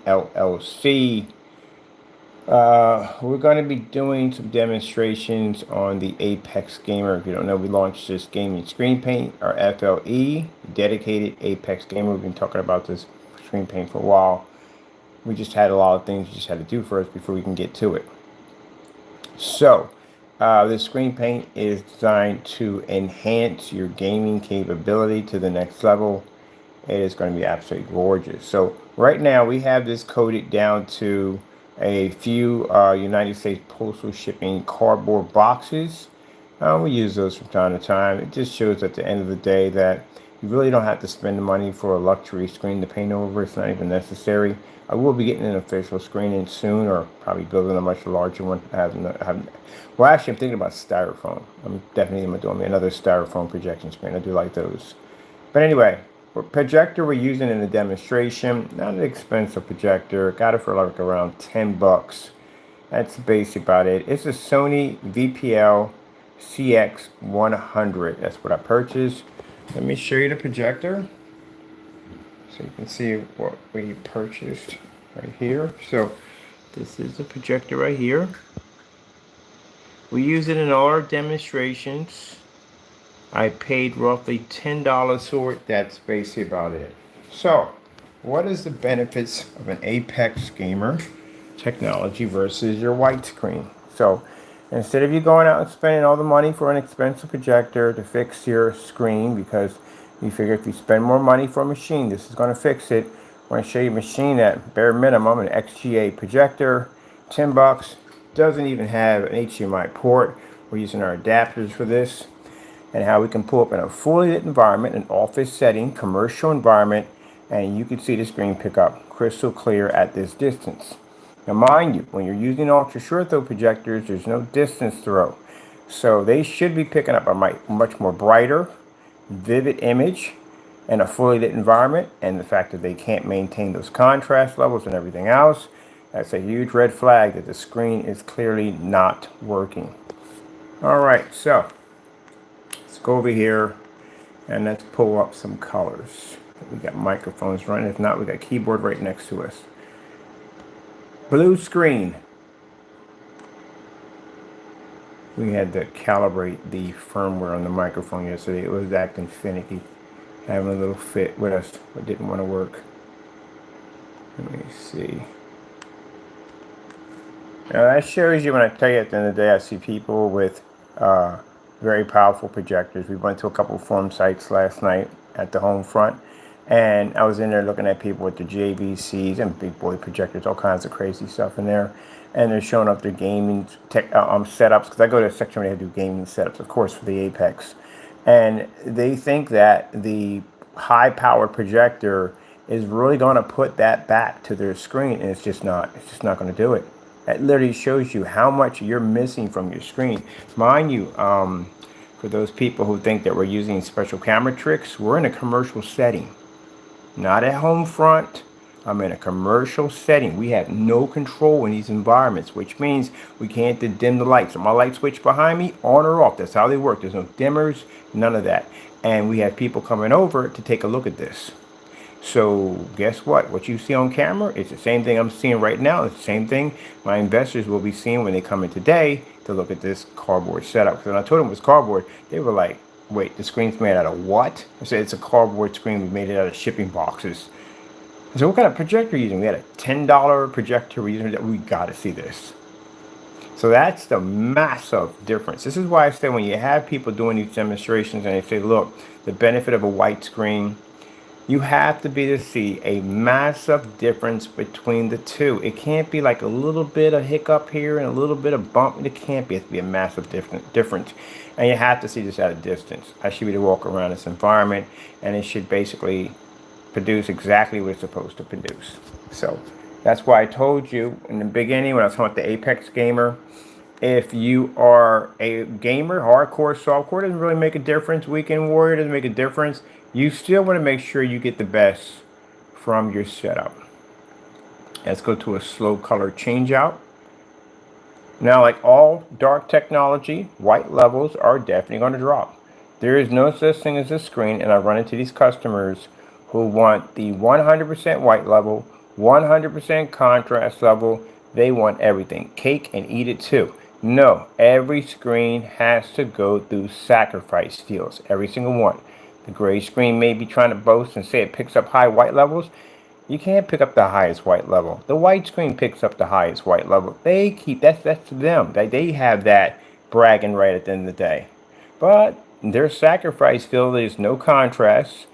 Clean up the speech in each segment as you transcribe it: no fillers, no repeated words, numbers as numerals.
LLC. We're going to be doing some demonstrations on the Apex Gamer. If you don't know, we launched this gaming screen paint, our FLE dedicated Apex Gamer. We've been talking about this screen paint for a while. We just had a lot of things we just had to do first before we can get to it. So, this screen paint is designed to enhance your gaming capability to the next level. It is going to be absolutely gorgeous. So right now we have this coated down to a few United States postal shipping cardboard boxes. We use those from time to time. It just shows at the end of the day that you really don't have to spend the money for a luxury screen to paint over. It's not even necessary. I will be getting an official screen in soon, or probably building a much larger one. Well, actually, I'm thinking about styrofoam. I'm definitely going to do another styrofoam projection screen. I do like those. But anyway, projector we're using in the demonstration, not an expensive projector. Got it for like around 10 bucks. That's basically about it. It's a Sony VPL CX-100. That's what I purchased. Let me show you the projector so you can see what we purchased right here. So this is the projector right here. We use it in all our demonstrations. I paid roughly $10 for it. That's basically about it. So, what is the benefits of an Apex Gamer technology versus your white screen? So, instead of you going out and spending all the money for an expensive projector to fix your screen, because you figure if you spend more money for a machine, this is going to fix it. I'm going to show you a machine at bare minimum, an XGA projector, 10 bucks. Doesn't even have an HDMI port. We're using our adapters for this. And how we can pull up in a fully lit environment, an office setting, commercial environment, and you can see the screen pick up crystal clear at this distance. Now mind you, when you're using ultra short throw projectors, there's no distance throw. So they should be picking up a much more brighter, vivid image in a fully lit environment, and the fact that they can't maintain those contrast levels and everything else, that's a huge red flag that the screen is clearly not working. Alright, so let's go over here and let's pull up some colors. We got microphones running. If not, we got keyboard right next to us. Blue screen. We had to calibrate the firmware on the microphone yesterday. It was acting finicky, having a little fit with us, but didn't want to work. Let me see. Now that shows you, when I tell you at the end of the day, I see people with very powerful projectors. We went to a couple of forum sites last night at the home front, and I was in there looking at people with the JVCs and big boy projectors, all kinds of crazy stuff in there, and they're showing up their gaming setups, because I go to a section where they do gaming setups, of course, for the Apex, and they think that the high-powered projector is really going to put that back to their screen, and it's just not going to do it. It literally shows you how much you're missing from your screen. Mind you, for those people who think that we're using special camera tricks, we're in a commercial setting. Not at home front. I'm in a commercial setting. We have no control in these environments, which means we can't dim the lights. So my light switch behind me, on or off. That's how they work. There's no dimmers, none of that. And we have people coming over to take a look at this. So guess what? What you see on camera, it's the same thing I'm seeing right now. It's the same thing my investors will be seeing when they come in today to look at this cardboard setup. Because when I told them it was cardboard, they were like, wait, the screen's made out of what? I said, it's a cardboard screen. We made it out of shipping boxes. I said, what kind of projector are you using? We had a $10 projector. We got to see this. So that's the massive difference. This is why I say when you have people doing these demonstrations and they say, look, the benefit of a white screen, you have to be to see a massive difference between the two. It can't be like a little bit of hiccup here and a little bit of bump. It can't be. It has to be a massive difference. And you have to see this at a distance. I should be to walk around this environment, and it should basically produce exactly what it's supposed to produce. So that's why I told you in the beginning when I was talking about the Apex Gamer, if you are a gamer, hardcore, softcore, doesn't really make a difference. Weekend warrior doesn't make a difference. You still want to make sure you get the best from your setup. Let's go to a slow color change out. Now, like all dark technology, white levels are definitely going to drop. There is no such thing as a screen, and I run into these customers who want the 100% white level 100% contrast level. They want everything. Cake and eat it too. No, every screen has to go through sacrifice fields. Every single one. The gray screen may be trying to boast and say it picks up high white levels. You can't pick up the highest white level. The white screen picks up the highest white level. They keep that's them. They have that bragging right at the end of the day. But their sacrifice field is no contrast,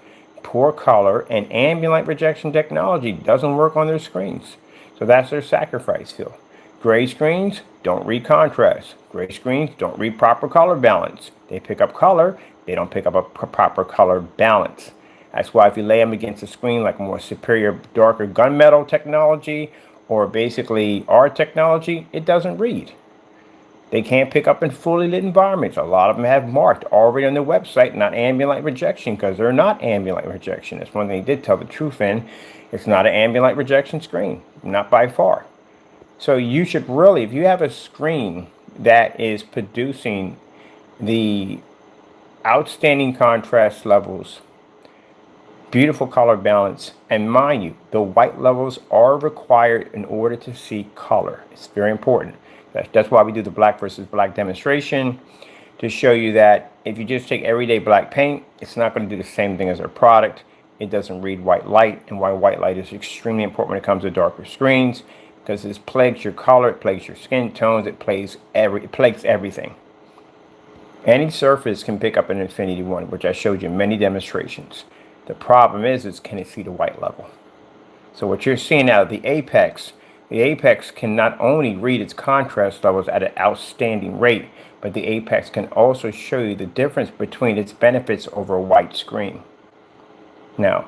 poor color, and ambient light rejection technology doesn't work on their screens. So that's their sacrifice field. Gray screens don't read contrast. Gray screens don't read proper color balance. They pick up color, they don't pick up a proper color balance. That's why if you lay them against a screen like more superior, darker gunmetal technology or basically our technology, it doesn't read. They can't pick up in fully lit environments. A lot of them have marked already on their website, not ambient light rejection, because they're not ambient light rejection. That's one thing they did tell the truth in. It's not an ambient light rejection screen, not by far. So you should really, if you have a screen that is producing the outstanding contrast levels, beautiful color balance, and mind you, the white levels are required in order to see color. It's very important. That's why we do the black versus black demonstration, to show you that if you just take everyday black paint, it's not going to do the same thing as our product. It doesn't read white light, and why white light is extremely important when it comes to darker screens, because it plagues your color, it plagues your skin tones, it plagues everything. Any surface can pick up an Infinity One, which I showed you in many demonstrations. The problem is can it see the white level? So what you're seeing out of the Apex can not only read its contrast levels at an outstanding rate, but the Apex can also show you the difference between its benefits over a white screen. Now,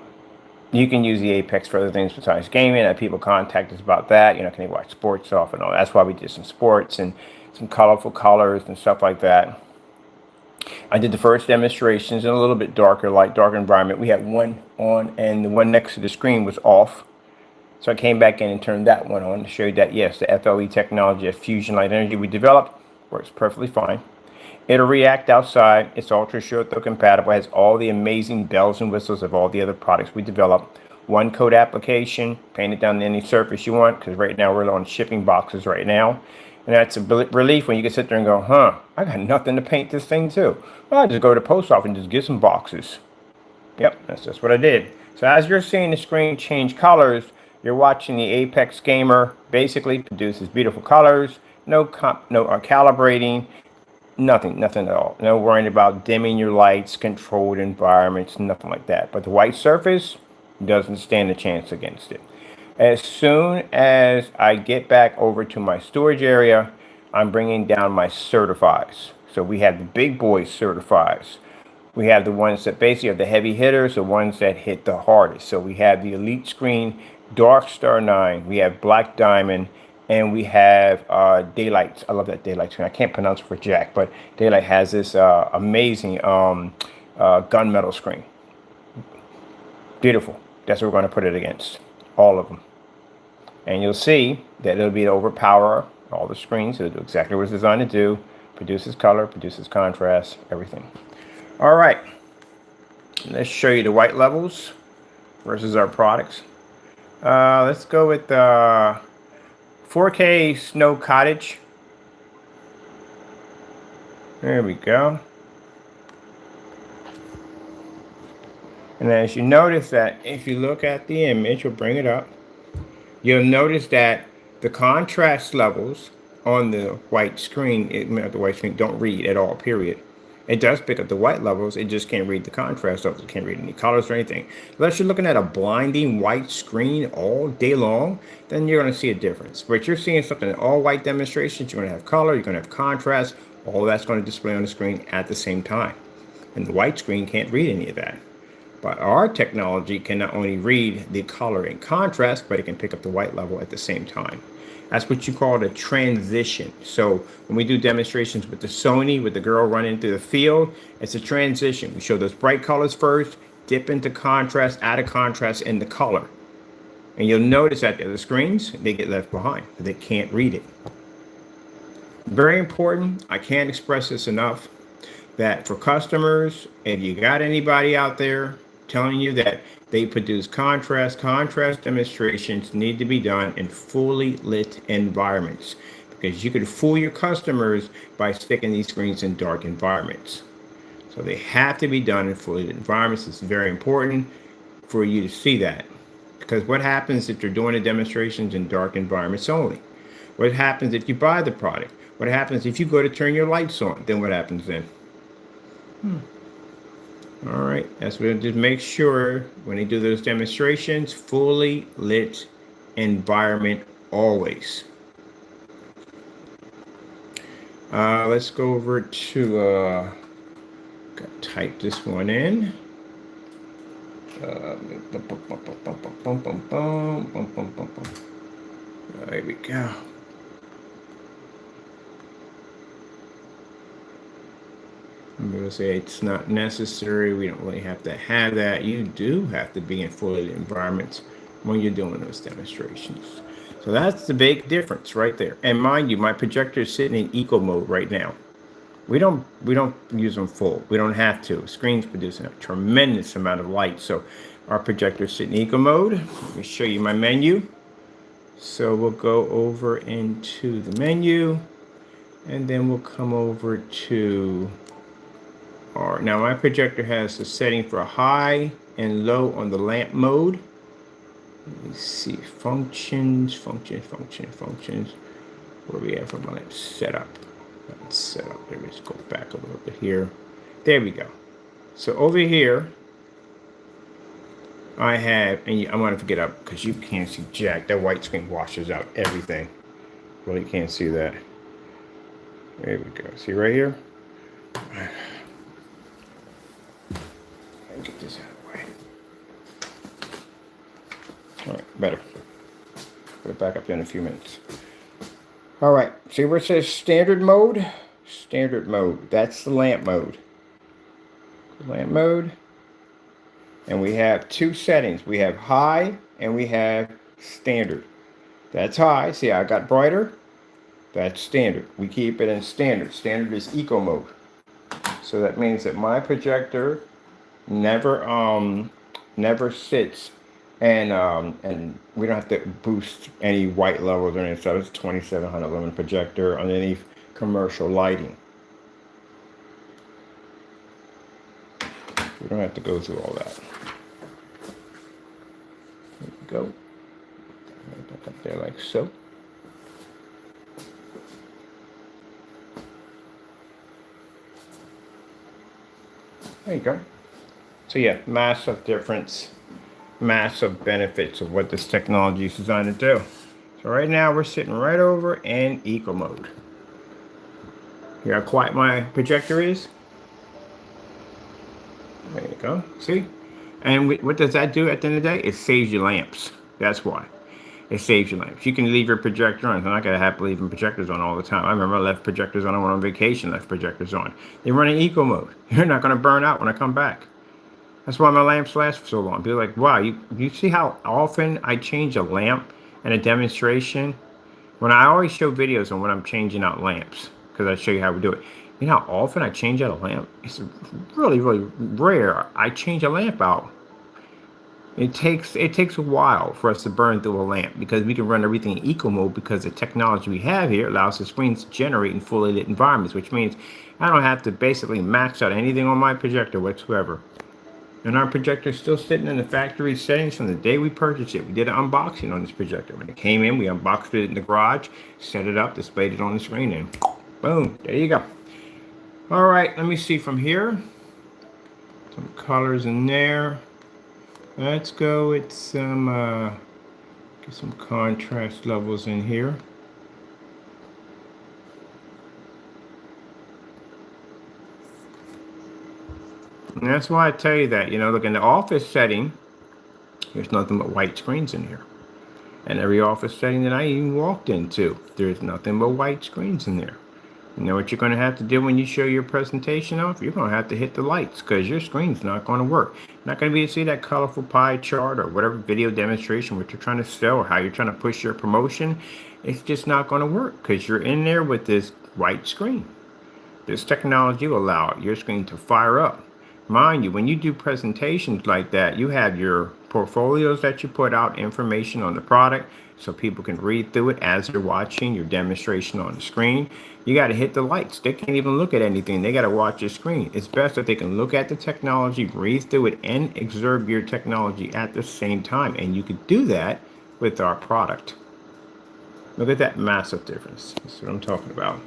you can use the Apex for other things besides gaming. People contact us about that. You know, can they watch sports off and all? That's why we did some sports and some colorful colors and stuff like that. I did the first demonstrations in a little bit darker light, darker environment. We had one on and the one next to the screen was off. So I came back in and turned that one on to show you that, yes, the FLE technology of Fusion Light Energy we developed works perfectly fine. It'll react outside. It's ultra short throw compatible. It has all the amazing bells and whistles of all the other products we developed. One coat application, paint it down to any surface you want, because right now we're on shipping boxes right now. And that's a relief when you can sit there and go, I got nothing to paint this thing to. Well, I just go to the post office and just get some boxes. Yep, that's just what I did. So as you're seeing the screen change colors, you're watching the Apex Gamer basically produces beautiful colors, no calibrating, nothing at all. No worrying about dimming your lights, controlled environments, nothing like that. But the white surface doesn't stand a chance against it. As soon as I get back over to my storage area, I'm bringing down my certifies. So we have the big boy certifies. We have the ones that basically are the heavy hitters, the ones that hit the hardest. So we have the Elite Screen, Dark Star 9, we have Black Diamond, and we have Daylight. I love that Daylight screen. I can't pronounce it for Jack, but Daylight has this amazing gunmetal screen. Beautiful. That's what we're going to put it against. All of them. And you'll see that it'll be to overpower all the screens. It'll do exactly what it's designed to do. Produces color, produces contrast, everything. All right. Let's show you the white levels versus our products. Let's go with 4K Snow Cottage. There we go. And as you notice that if you look at the image, we'll bring it up, you'll notice that the contrast levels on the white screen, don't read at all, period. It does pick up the white levels, it just can't read the contrast levels, it can't read any colors or anything. Unless you're looking at a blinding white screen all day long, then you're going to see a difference. But you're seeing something in all white demonstrations, you're going to have color, you're going to have contrast, all that's going to display on the screen at the same time. And the white screen can't read any of that. But our technology can not only read the color and contrast, but it can pick up the white level at the same time. That's what you call the transition. So when we do demonstrations with the Sony, with the girl running through the field, it's a transition. We show those bright colors first, dip into contrast, add a contrast in the color. And you'll notice that the other screens, they get left behind. They can't read it. Very important. I can't express this enough, that for customers, if you got anybody out there telling you that they produce contrast. Contrast demonstrations need to be done in fully lit environments, because you could fool your customers by sticking these screens in dark environments. So they have to be done in fully lit environments. It's very important for you to see that, because what happens if you're doing the demonstrations in dark environments only? What happens if you buy the product? What happens if you go to turn your lights on? Then what happens then? All right, that's what just make sure when they do those demonstrations, fully lit environment always. Let's go over to type this one in. There we go. I'm going to say it's not necessary. We don't really have to have that. You do have to be in fully lit environments when you're doing those demonstrations. So that's the big difference right there. And mind you, my projector is sitting in eco mode right now. We don't use them full. We don't have to. Screen's producing a tremendous amount of light. So our projector is sitting in eco mode. Let me show you my menu. So we'll go over into the menu, and then we'll come over to now my projector has a setting for high and low on the lamp mode. Let me see, functions. Where we have for my lamp setup? Setup. Let me just go back a little bit here. There we go. So over here, I have, and I'm going to get up because you can't see jack. That white screen washes out everything. Really can't see that. There we go. See right here? Get this out of the way. All right, better. Put it back up there in a few minutes. All right, see where it says standard mode? Standard mode, that's the lamp mode. Lamp mode. And we have two settings. We have high and we have standard. That's high. See, I got brighter. That's standard. We keep it in standard. Standard is eco mode. So that means that my projector never sits and we don't have to boost any white levels or anything. So it's 2700 lumen projector underneath commercial lighting. We don't have to go through all that. There we go. Back up there like so. There you go. So yeah, massive difference, massive benefits of what this technology is designed to do. So right now we're sitting right over in eco mode. Hear how quiet my projector is? There you go, see? And what does that do at the end of the day? It saves your lamps. That's why. It saves your lamps. You can leave your projector on. I'm not going to have to leave projectors on all the time. I remember I left projectors on. I went on vacation, left projectors on. They run in eco mode. You're not going to burn out when I come back. That's why my lamps last for so long. People are like, wow, you see how often I change a lamp in a demonstration? When I always show videos on when I'm changing out lamps, because I show you how we do it. You know how often I change out a lamp? It's really, really rare. I change a lamp out. It takes a while for us to burn through a lamp, because we can run everything in eco mode, because the technology we have here allows the screens to generate in fully lit environments, which means I don't have to basically max out anything on my projector whatsoever. And our projector is still sitting in the factory settings from the day we purchased it. We did an unboxing on this projector. When it came in, we unboxed it in the garage, set it up, displayed it on the screen, and boom, there you go. All right, let me see from here. Some colors in there. Let's go with some, get some contrast levels in here. And that's why I tell you that, look, in the office setting, there's nothing but white screens in here. And every office setting that I even walked into, there's nothing but white screens in there. You know what you're going to have to do when you show your presentation off? You're going to have to hit the lights, because your screen's not going to work. You're not going to be able to see that colorful pie chart or whatever video demonstration, what you're trying to sell or how you're trying to push your promotion. It's just not going to work, because you're in there with this white screen. This technology will allow your screen to fire up. Mind you, when you do presentations like that, you have your portfolios that you put out, information on the product, so people can read through it as they're watching your demonstration on the screen. You got to hit the lights. They can't even look at anything. They got to watch your screen. It's best that they can look at the technology, read through it, and observe your technology at the same time. And you could do that with our product. Look at that massive difference. That's what I'm talking about.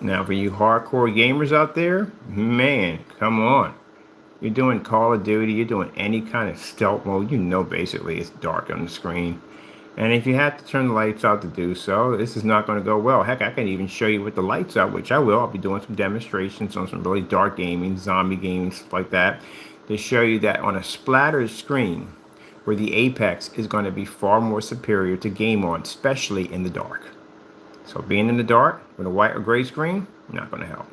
Now, for you hardcore gamers out there, man, come on. You're doing Call of Duty, you're doing any kind of stealth mode, you know basically it's dark on the screen. And if you have to turn the lights out to do so, this is not going to go well. Heck, I can even show you with the lights out, which I will. I'll be doing some demonstrations on some really dark gaming, zombie gaming, stuff like that, to show you that on a splattered screen, where the Apex is going to be far more superior to game on, especially in the dark. So being in the dark with a white or gray screen, not going to help.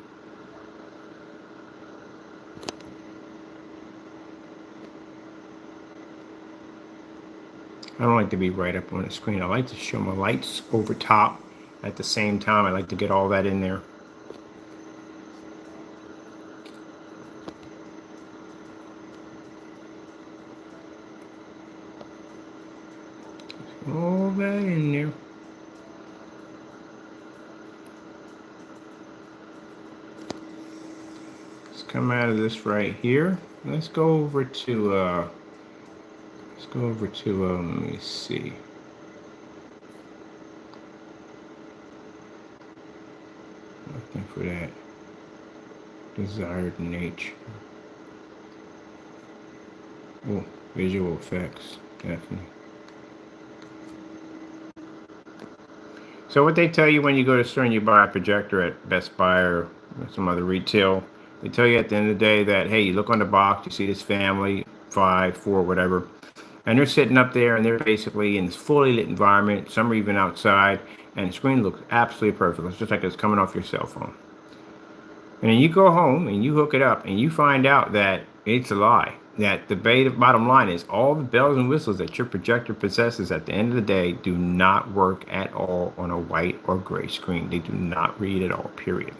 I don't like to be right up on the screen. I like to show my lights over top at the same time. I like to get all that in there. All that in there. Let's come out of this right here. Let's go over to let me see. Looking for that desired nature. Oh, visual effects, definitely. So what they tell you when you go to store and you buy a projector at Best Buy or some other retail, they tell you at the end of the day that, hey, you look on the box, you see this family, 5, 4, whatever, and they're sitting up there and they're basically in this fully lit environment. Some are even outside, and the screen looks absolutely perfect. It's just like it's coming off your cell phone. And then you go home and you hook it up and you find out that it's a lie. That the bottom line is all the bells and whistles that your projector possesses at the end of the day do not work at all on a white or gray screen. They do not read at all, period.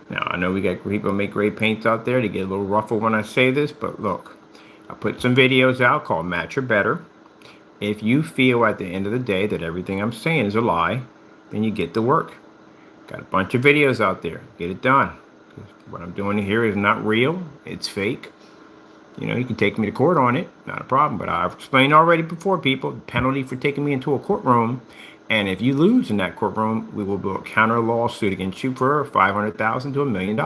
Now, I know we got people make great paints out there. They get a little ruffled when I say this, but look, I put some videos out called Match or Better. If you feel at the end of the day that everything I'm saying is a lie, then you get to work. Got a bunch of videos out there. Get it done. What I'm doing here is not real. It's fake. You know, you can take me to court on it. Not a problem. But I've explained already before, people, the penalty for taking me into a courtroom. And if you lose in that courtroom, we will do a counter lawsuit against you for $500,000 to $1 million.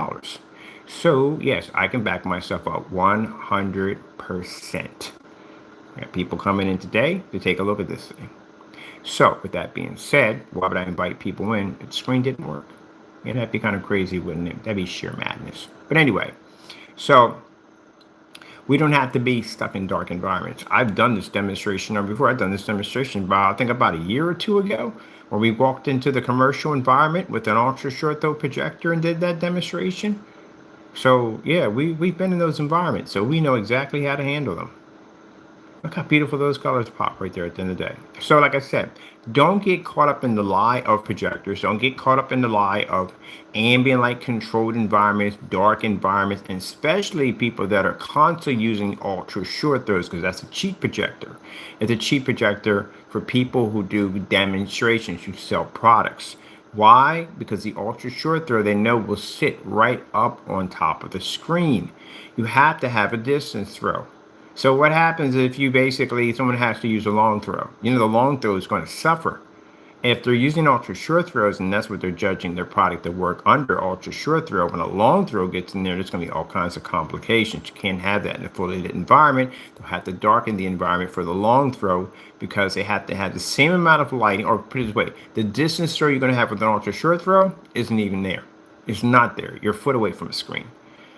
So, yes, I can back myself up 100%. I got people coming in today to take a look at this thing. So, with that being said, why would I invite people in if the screen didn't work? Yeah, that'd be kind of crazy, wouldn't it? That'd be sheer madness. But anyway, so we don't have to be stuck in dark environments. I've done this demonstration before. I've done this demonstration I think about a year or two ago, where we walked into the commercial environment with an ultra short throw projector and did that demonstration. So yeah, we've been in those environments, so we know exactly how to handle them. Look how beautiful those colors pop right there at the end of the day. So like I said, don't get caught up in the lie of projectors. Don't get caught up in the lie of ambient light controlled environments, dark environments, and especially people that are constantly using ultra short throws, because that's a cheap projector. It's a cheap projector for people who do demonstrations, who sell products. Why? Because the ultra short throw they know will sit right up on top of the screen. You have to have a distance throw. So what happens if you someone has to use a long throw? You know, the long throw is going to suffer. If they're using ultra short throws, and that's what they're judging their product to work under, ultra short throw, when a long throw gets in there, there's going to be all kinds of complications. You can't have that in a fully lit environment. They'll have to darken the environment for the long throw because they have to have the same amount of lighting, or put it this way, the distance throw you're going to have with an ultra short throw isn't even there. It's not there. You're a foot away from the screen.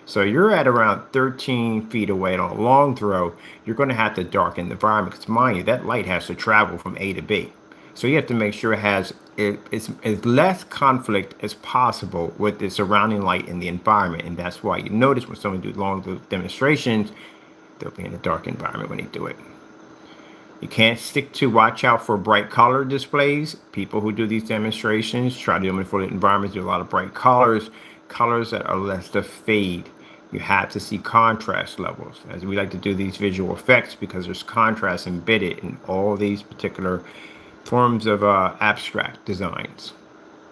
So you're at around 13 feet away. On a long throw, you're going to have to darken the environment, because mind you, that light has to travel from A to B. So you have to make sure it's as less conflict as possible with the surrounding light in the environment. And that's why you notice when someone do long demonstrations, they'll be in a dark environment when they do it. You can't stick to watch out for bright color displays. People who do these demonstrations try to do them in full environments. There's a lot of bright colors, colors that are less to fade. You have to see contrast levels, as we like to do these visual effects, because there's contrast embedded in all these particular forms of abstract designs.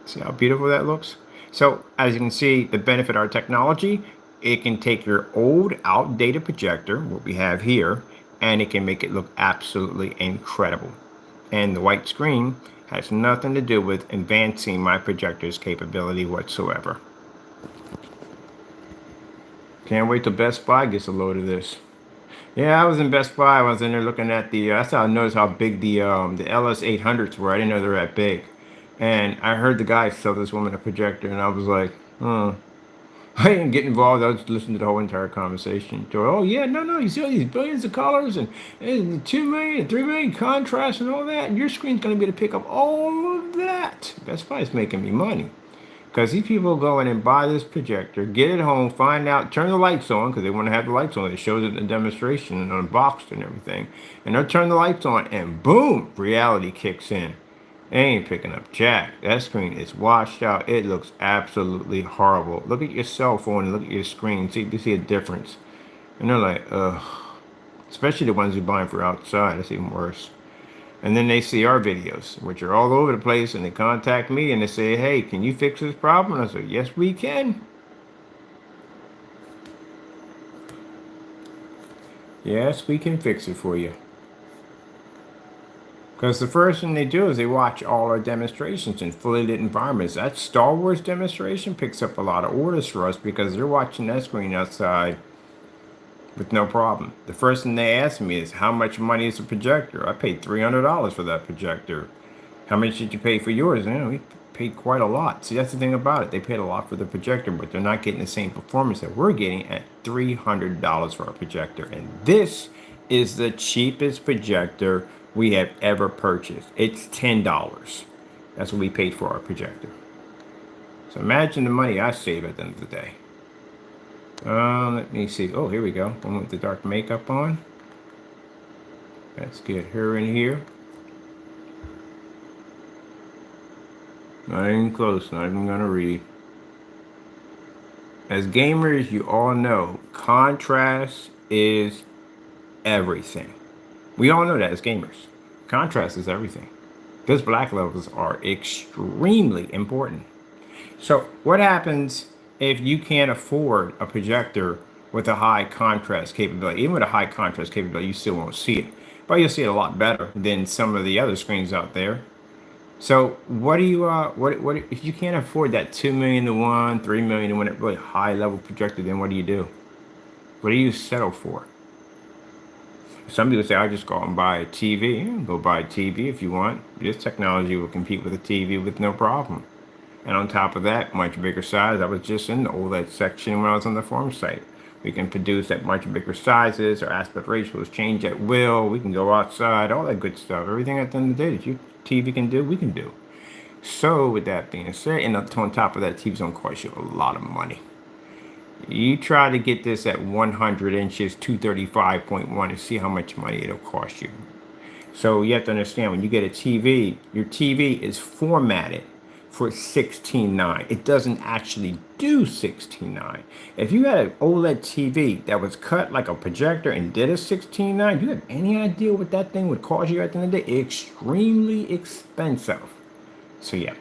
See how beautiful that looks? So as you can see, the benefit of our technology, it can take your old outdated projector, what we have here, and it can make it look absolutely incredible. And the white screen has nothing to do with advancing my projector's capability whatsoever. Can't wait till Best Buy gets a load of this. Yeah, I was in Best Buy. I was in there looking at the. That's how I noticed how big the LS800s were. I didn't know they were that big. And I heard the guy sell this woman a projector, and I was like, I didn't get involved. I was listening to the whole entire conversation. So, oh yeah, no, you see all these billions of colors and 2 million, 3 million contrast and all that, and your screen's gonna be able to pick up all of that. Best Buy is making me money. Because these people go in and buy this projector, get it home, find out, turn the lights on, because they want to have the lights on. It shows it in the demonstration and unboxed and everything. And they'll turn the lights on, and boom, reality kicks in. They ain't picking up jack. That screen is washed out. It looks absolutely horrible. Look at your cell phone and look at your screen. See, you see a difference. And they're like, ugh. Especially the ones who buy them for outside. That's even worse. And then they see our videos, which are all over the place, and they contact me and they say, hey, can you fix this problem? And I say, yes, we can. Yes, we can fix it for you. Because the first thing they do is they watch all our demonstrations in fully lit environments. That Star Wars demonstration picks up a lot of orders for us because they're watching that screen outside with no problem. The first thing they ask me is, how much money is a projector? I paid $300 for that projector. How much did you pay for yours? We paid quite a lot. See, that's the thing about it. They paid a lot for the projector, but they're not getting the same performance that we're getting at $300 for our projector. And this is the cheapest projector we have ever purchased. It's $10. That's what we paid for our projector. So imagine the money I save at the end of the day. Let me see. Oh, here we go. One with the dark makeup on. Let's get her in here. Not even close. Not even gonna read. As gamers, you all know contrast is everything. We all know that as gamers. Contrast is everything. Those black levels are extremely important. So what happens if you can't afford a projector with a high contrast capability? Even with a high contrast capability, you still won't see it, but you'll see it a lot better than some of the other screens out there. So what do you what if you can't afford that 2 million to 1, 3 million to 1 really high level projector? Then what do? What do you settle for? Some people say, I just go out and buy a TV. Go buy a TV if you want. This technology will compete with a TV with no problem. And on top of that, much bigger size. I was just in the OLED section when I was on the forum site. We can produce at much bigger sizes. Our aspect ratios change at will. We can go outside, all that good stuff. Everything at the end of the day that your TV can do, we can do. So with that being said, and on top of that, TV's gonna cost you a lot of money. You try to get this at 100 inches, 235.1, and see how much money it'll cost you. So you have to understand, when you get a TV, your TV is formatted for 16:9. It doesn't actually do 16:9. If you had an OLED TV that was cut like a projector and did a 16:9, do you have any idea what that thing would cost you at the end of the day? Extremely expensive. So yeah.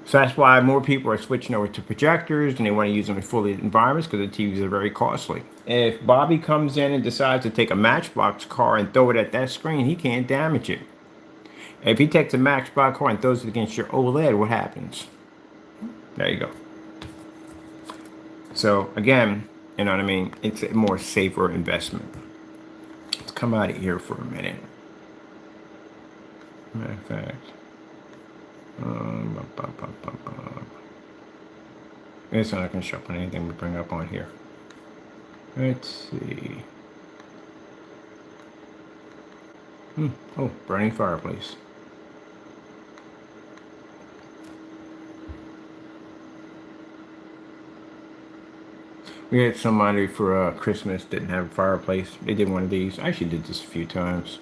So that's why more people are switching over to projectors, and they want to use them in fully lit environments because the TVs are very costly. If Bobby comes in and decides to take a Matchbox car and throw it at that screen, he can't damage it. If he takes a Matchbox car and throws it against your OLED, what happens? There you go. So again, you know what I mean? It's a more safer investment. Let's come out of here for a minute. Matter of fact. It's not going to show up on anything we bring up on here. Let's see. Oh, burning fireplace. We had somebody for Christmas didn't have a fireplace. They did one of these. I actually did this a few times.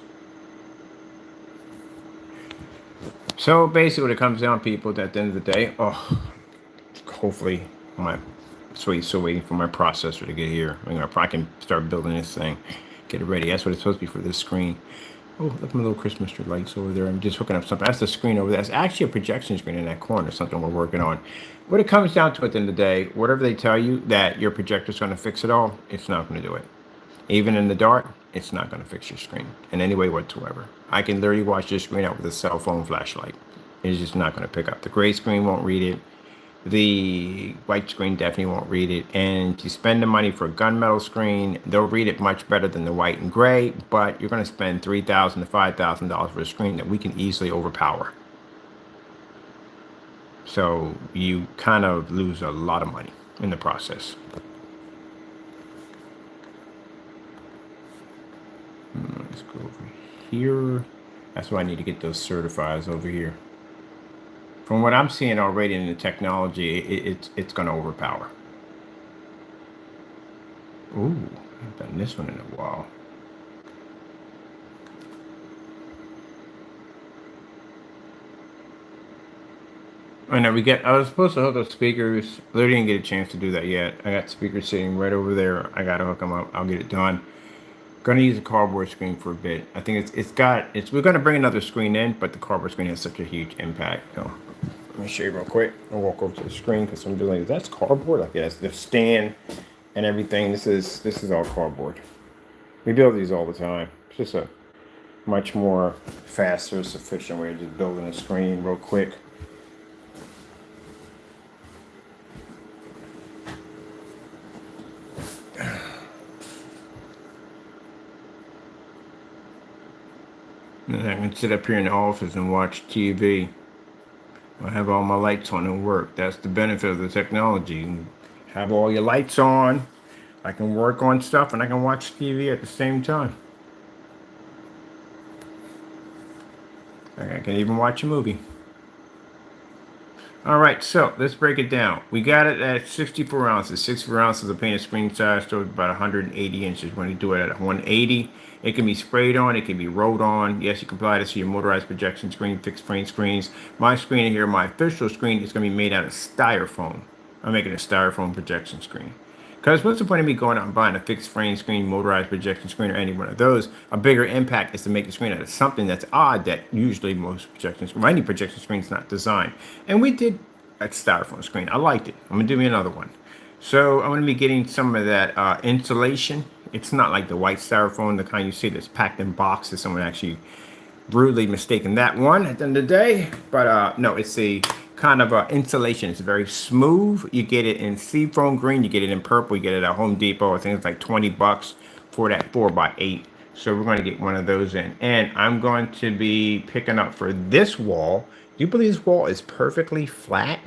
So basically what it comes down, people, at the end of the day, hopefully my still waiting for my processor to get here. I can start building this thing, get it ready. That's what it's supposed to be for this screen. Oh, look at my little Christmas tree lights over there. I'm just hooking up something. That's the screen over there. That's actually a projection screen in that corner, something we're working on. What it comes down to at the end of the day, whatever they tell you that your projector's going to fix it all, it's not going to do it. Even in the dark, it's not going to fix your screen in any way whatsoever. I can literally watch this screen out with a cell phone flashlight. It's just not going to pick up. The gray screen won't read it. The white screen definitely won't read it. And to spend the money for a gunmetal screen, they'll read it much better than the white and gray, but you're going to spend $3,000 to $5,000 for a screen that we can easily overpower. So you kind of lose a lot of money in the process. Let's go over here. That's why I need to get those certifiers over here. From what I'm seeing already in the technology, it's going to overpower. Ooh, I haven't done this one in a while. I know I was supposed to hook up speakers. Literally didn't get a chance to do that yet. I got speakers sitting right over there. I got to hook them up. I'll get it done. Going to use a cardboard screen for a bit. I think we're going to bring another screen in, but the cardboard screen has such a huge impact. So let me show you real quick. I'll walk over to the screen because I'm doing that's cardboard. Like that's the stand and everything. This is all cardboard. We build these all the time. It's just a much more faster, sufficient way of just building a screen real quick. And I can sit up here in the office and watch TV. I have all my lights on and work. That's the benefit of the technology. You can have all your lights on. I can work on stuff and I can watch TV at the same time. I can even watch a movie. All right, so let's break it down. We got it at 64 ounces. 64 ounces of painted screen size, so about 180 inches. When you do it at 180, it can be sprayed on, it can be rolled on. Yes, you can apply this to your motorized projection screen, fixed frame screens. My screen here, my official screen, is going to be made out of styrofoam. I'm making a styrofoam projection screen. Because what's the point of me going out and buying a fixed frame screen, motorized projection screen, or any one of those? A bigger impact is to make the screen out of something that's odd that usually most projection screens, any projection screen is not designed. And we did a styrofoam screen. I liked it. I'm going to do me another one. So I'm going to be getting some of that insulation. It's not like the white styrofoam, the kind you see that's packed in boxes. Someone actually rudely mistaken that one at the end of the day. But no, it's the kind of insulation. It's very smooth. You get it in seafoam green, you get it in purple, you get it at Home Depot. I think it's like 20 bucks for that 4x8. So we're going to get one of those in. And I'm going to be picking up for this wall. Do you believe this wall is perfectly flat?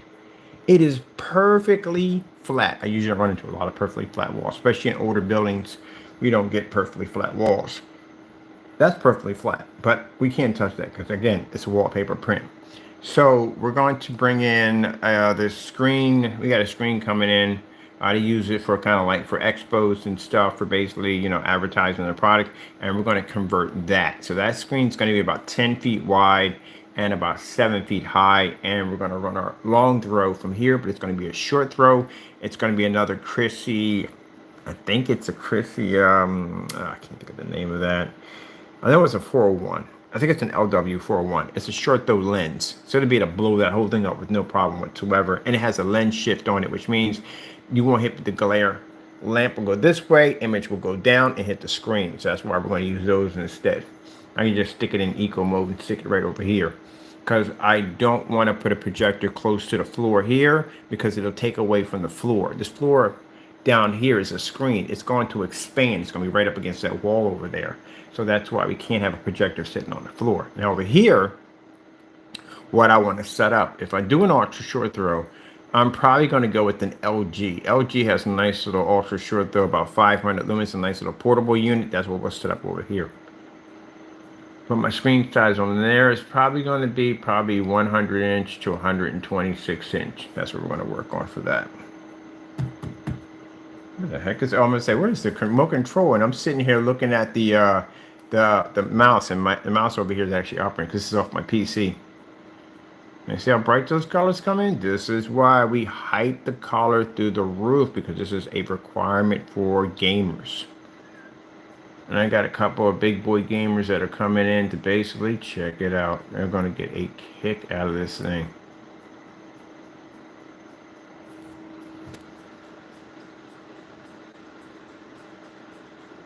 It is perfectly flat. I usually run into a lot of perfectly flat walls, especially in older buildings. We don't get perfectly flat walls. That's perfectly flat, but we can't touch that because, again, it's a wallpaper print. So we're going to bring in this screen. We got a screen coming in to use it for kind of like for expos and stuff, for basically, you know, advertising the product. And we're going to convert that. So that screen's going to be about 10 feet wide and about 7 feet high. And we're going to run our long throw from here, but it's going to be a short throw. It's going to be another Chrissy. I think it's a Chrissy. I can't think of the name of that. I know it's a 401. I think it's an LW 401. It's a short throw lens. So it'll be able to blow that whole thing up with no problem whatsoever. And it has a lens shift on it, which means you won't hit the glare. Lamp will go this way, image will go down and hit the screen. So that's why we're going to use those instead. I can just stick it in eco mode and stick it right over here. Because I don't want to put a projector close to the floor here because it'll take away from the floor. This floor down here is a screen. It's going to expand. It's going to be right up against that wall over there. So that's why we can't have a projector sitting on the floor. Now over here, what I want to set up, if I do an ultra short throw, I'm probably going to go with an LG. LG has a nice little ultra short throw, about 500 lumens, a nice little portable unit. That's what we'll set up over here. But my screen size on there is probably going to be 100 inch to 126 inch. That's what we're going to work on for that. What the heck is? Oh, I'm gonna say, where is the remote control? And I'm sitting here looking at the mouse, and the mouse over here is actually operating because this is off my PC. And see how bright those colors come in? This is why we height the color through the roof, because this is a requirement for gamers. And I got a couple of big boy gamers that are coming in to basically check it out. They're going to get a kick out of this thing.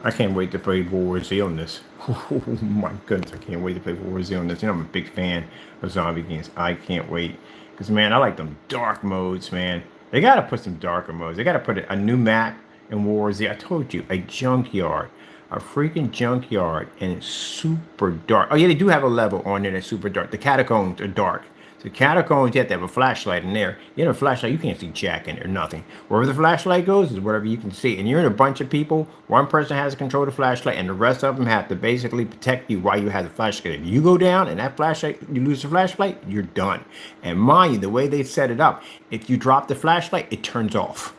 I can't wait to play World War Z on this. Oh my goodness, I can't wait to play World War Z on this. You know, I'm a big fan of zombie games. I can't wait. Because, man, I like them dark modes, man. They got to put some darker modes. They got to put a new map in World War Z. I told you, a junkyard. A freaking junkyard. And it's super dark. Oh, yeah, they do have a level on there that's super dark. The catacombs are dark. The catacombs, you have to have a flashlight in there. You have a flashlight, you can't see jack in there, nothing. Wherever the flashlight goes is wherever you can see. And you're in a bunch of people. One person has to control the flashlight, and the rest of them have to basically protect you while you have the flashlight. If you go down and that flashlight, you lose the flashlight, you're done. And mind you, the way they set it up, if you drop the flashlight, it turns off.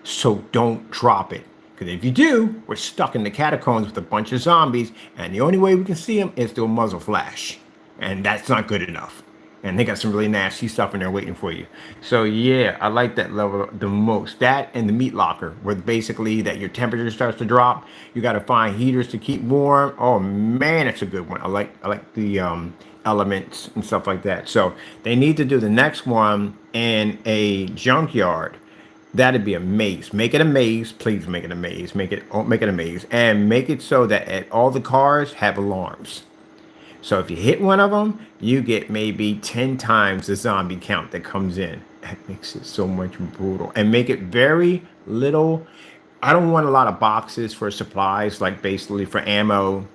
So don't drop it. Because if you do, we're stuck in the catacombs with a bunch of zombies, and the only way we can see them is through a muzzle flash. And that's not good enough. And they got some really nasty stuff in there waiting for you. So yeah, I like that level the most. That and the meat locker, where basically that your temperature starts to drop. You got to find heaters to keep warm. Oh man, it's a good one. I like the elements and stuff like that. So they need to do the next one in a junkyard. That'd be a maze. Make it a maze. Please make it a maze. Make it a maze, and make it so that all the cars have alarms. So if you hit one of them, you get maybe 10 times the zombie count that comes in. That makes it so much brutal. And make it very little. I don't want a lot of boxes for supplies, like basically for ammo,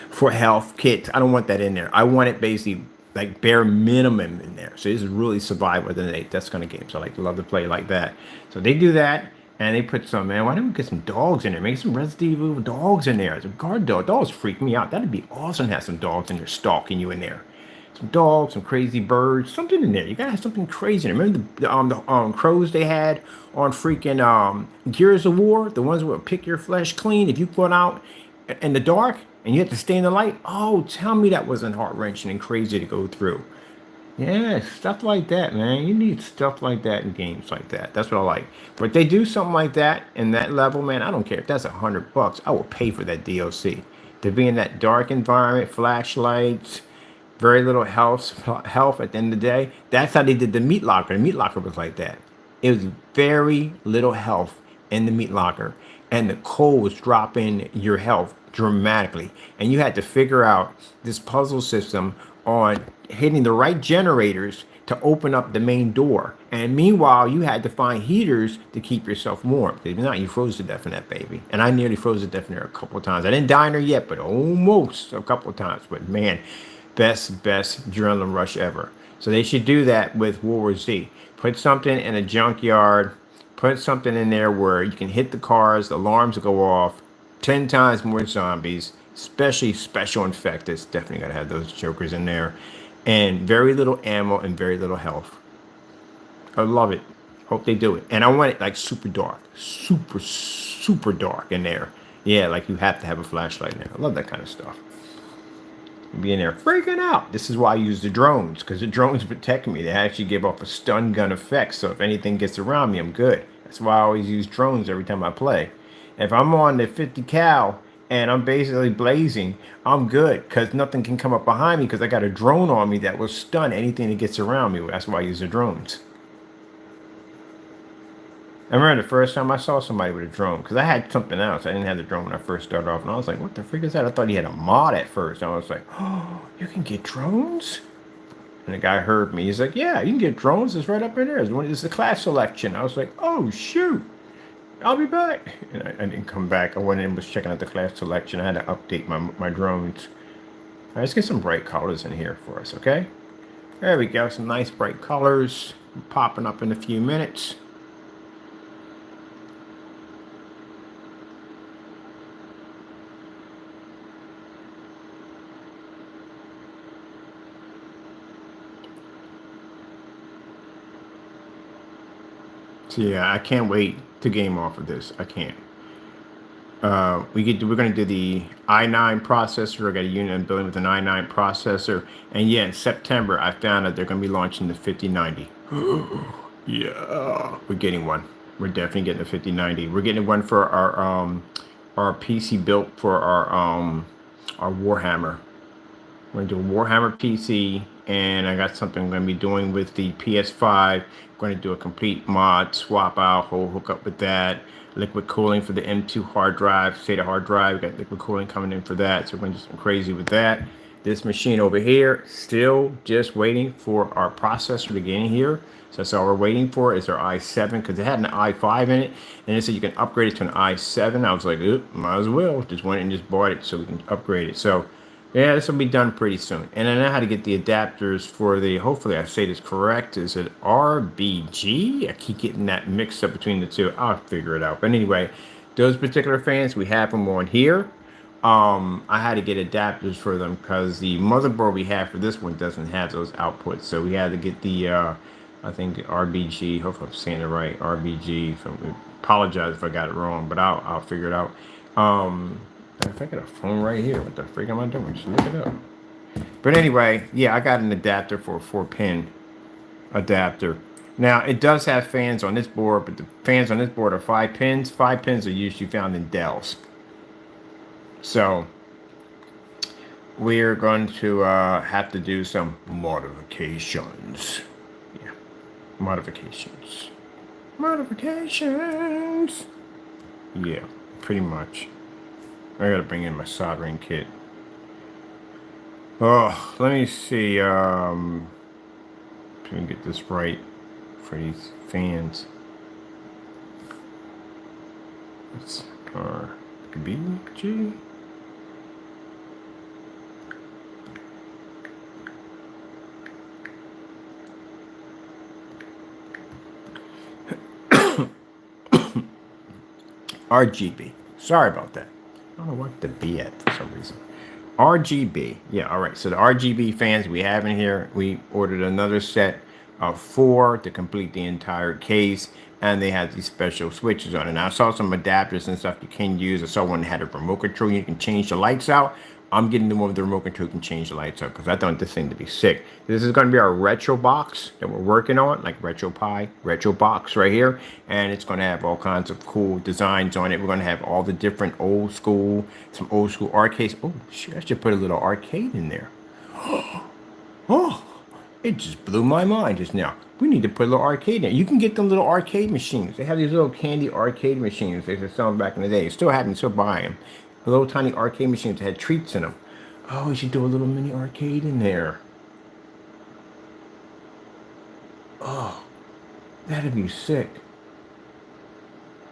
for health kits. I don't want that in there. I want it basically like bare minimum in there. So this is really survival within an 8. That's kind of games I love to play like that. So they do that. And they put some, man, why don't we get some dogs in there? Make some Resident Evil dogs in there. Some guard dog. Dogs freak me out. That'd be awesome to have some dogs in there stalking you in there. Some dogs, some crazy birds, something in there. You gotta have something crazy in there. Remember the crows they had on freaking Gears of War? The ones that would pick your flesh clean if you put out in the dark and you had to stay in the light? Oh, tell me that wasn't heart-wrenching and crazy to go through. Yeah, stuff like that, man. You need stuff like that in games like that. That's what I like. But if they do something like that in that level, man, I don't care if that's $100. I will pay for that DLC. To be in that dark environment, flashlights, very little health at the end of the day. That's how they did the meat locker. The meat locker was like that. It was very little health in the meat locker, and the cold was dropping your health dramatically. And you had to figure out this puzzle system on hitting the right generators to open up the main door. And meanwhile, you had to find heaters to keep yourself warm. If not, you froze to death in that baby. And I nearly froze to death in there a couple of times. I didn't die in there yet, but almost a couple of times. But man, best adrenaline rush ever. So they should do that with World War Z. Put something in a junkyard. Put something in there where you can hit the cars, the alarms will go off. 10 times more zombies, especially special infecteds. Definitely got to have those jokers in there. And very little ammo and very little health. I love it. Hope they do it. And I want it like super dark. Super dark in there. Yeah, like you have to have a flashlight in there. I love that kind of stuff. Be in there freaking out. This is why I use the drones, because the drones protect me. They actually give off a stun gun effect, so if anything gets around me, I'm good. That's why I always use drones every time I play. If I'm on the 50 cal and I'm basically blazing, I'm good, because nothing can come up behind me, because I got a drone on me that will stun anything that gets around me. That's why I use the drones. I remember the first time I saw somebody with a drone, because I had something else. I didn't have the drone when I first started off, and I was like, what the freak is that? I thought he had a mod at first. And I was like, oh, you can get drones? And the guy heard me. He's like, yeah, you can get drones. It's right up in there. It's the class selection. I was like, oh, shoot. I'll be back. And I didn't come back. I went in and was checking out the class selection. I had to update my drones. All right, let's get some bright colors in here for us, okay? There we go. Some nice bright colors popping up in a few minutes. So yeah, I can't wait to game off of this. I can't. we're going to do the i9 processor. I got a unit I'm building with an i9 processor, and yeah, in September I found out they're going to be launching the 5090. Yeah, we're getting one. We're definitely getting a 5090. We're getting one for our PC built for our Warhammer. We're going to do a Warhammer PC, and I got something I'm going to be doing with the PS5. I'm going to do a complete mod swap out, whole hookup with that. Liquid cooling for the M2 hard drive, SATA hard drive. Got liquid cooling coming in for that, so we're going to do something crazy with that. This machine over here, still just waiting for our processor to get in here. So that's all we're waiting for is our i7, because it had an i5 in it, and it said you can upgrade it to an i7. I was like, might as well. Just went and just bought it so we can upgrade it. So yeah, this will be done pretty soon. And I know how to get the adapters for the, hopefully I say this correct, is it RBG? I keep getting that mixed up between the two. I'll figure it out. But anyway, those particular fans, we have them on here. I had to get adapters for them because the motherboard we have for this one doesn't have those outputs. So we had to get the, I think the RBG, hopefully I'm saying it right, RBG. So I apologize if I got it wrong, but I'll figure it out. If I got a phone right here, what the freak am I doing? Just look it up. But anyway, yeah, I got an adapter for a 4-pin adapter. Now, it does have fans on this board, but the fans on this board are 5 pins. 5 pins are usually found in Dells. So, we're going to have to do some modifications. Yeah, modifications. Modifications. Yeah, pretty much. I gotta bring in my soldering kit. Oh, let me see. Let me get this right for these fans. It's RBG. RGB. Sorry about that. I don't know what the B at for some reason. RGB. Yeah, all right. So the RGB fans we have in here, we ordered another set of 4 to complete the entire case, and they had these special switches on it. Now, I saw some adapters and stuff you can use. I saw one that had a remote control. You can change the lights out. I'm getting the one with the remote control can change the lights out because I don't want this thing to be sick. This is going to be our retro box that we're working on, like RetroPie, retro box right here. And it's going to have all kinds of cool designs on it. We're going to have all the different old school, some old school arcades. Oh, shit, I should put a little arcade in there. Oh, it just blew my mind just now. We need to put a little arcade in there. You can get them little arcade machines. They have these little candy arcade machines. They used to sell them back in the day. Still have them, still buy them. Little tiny arcade machines that had treats in them. Oh, we should do a little mini arcade in there. Oh, that'd be sick.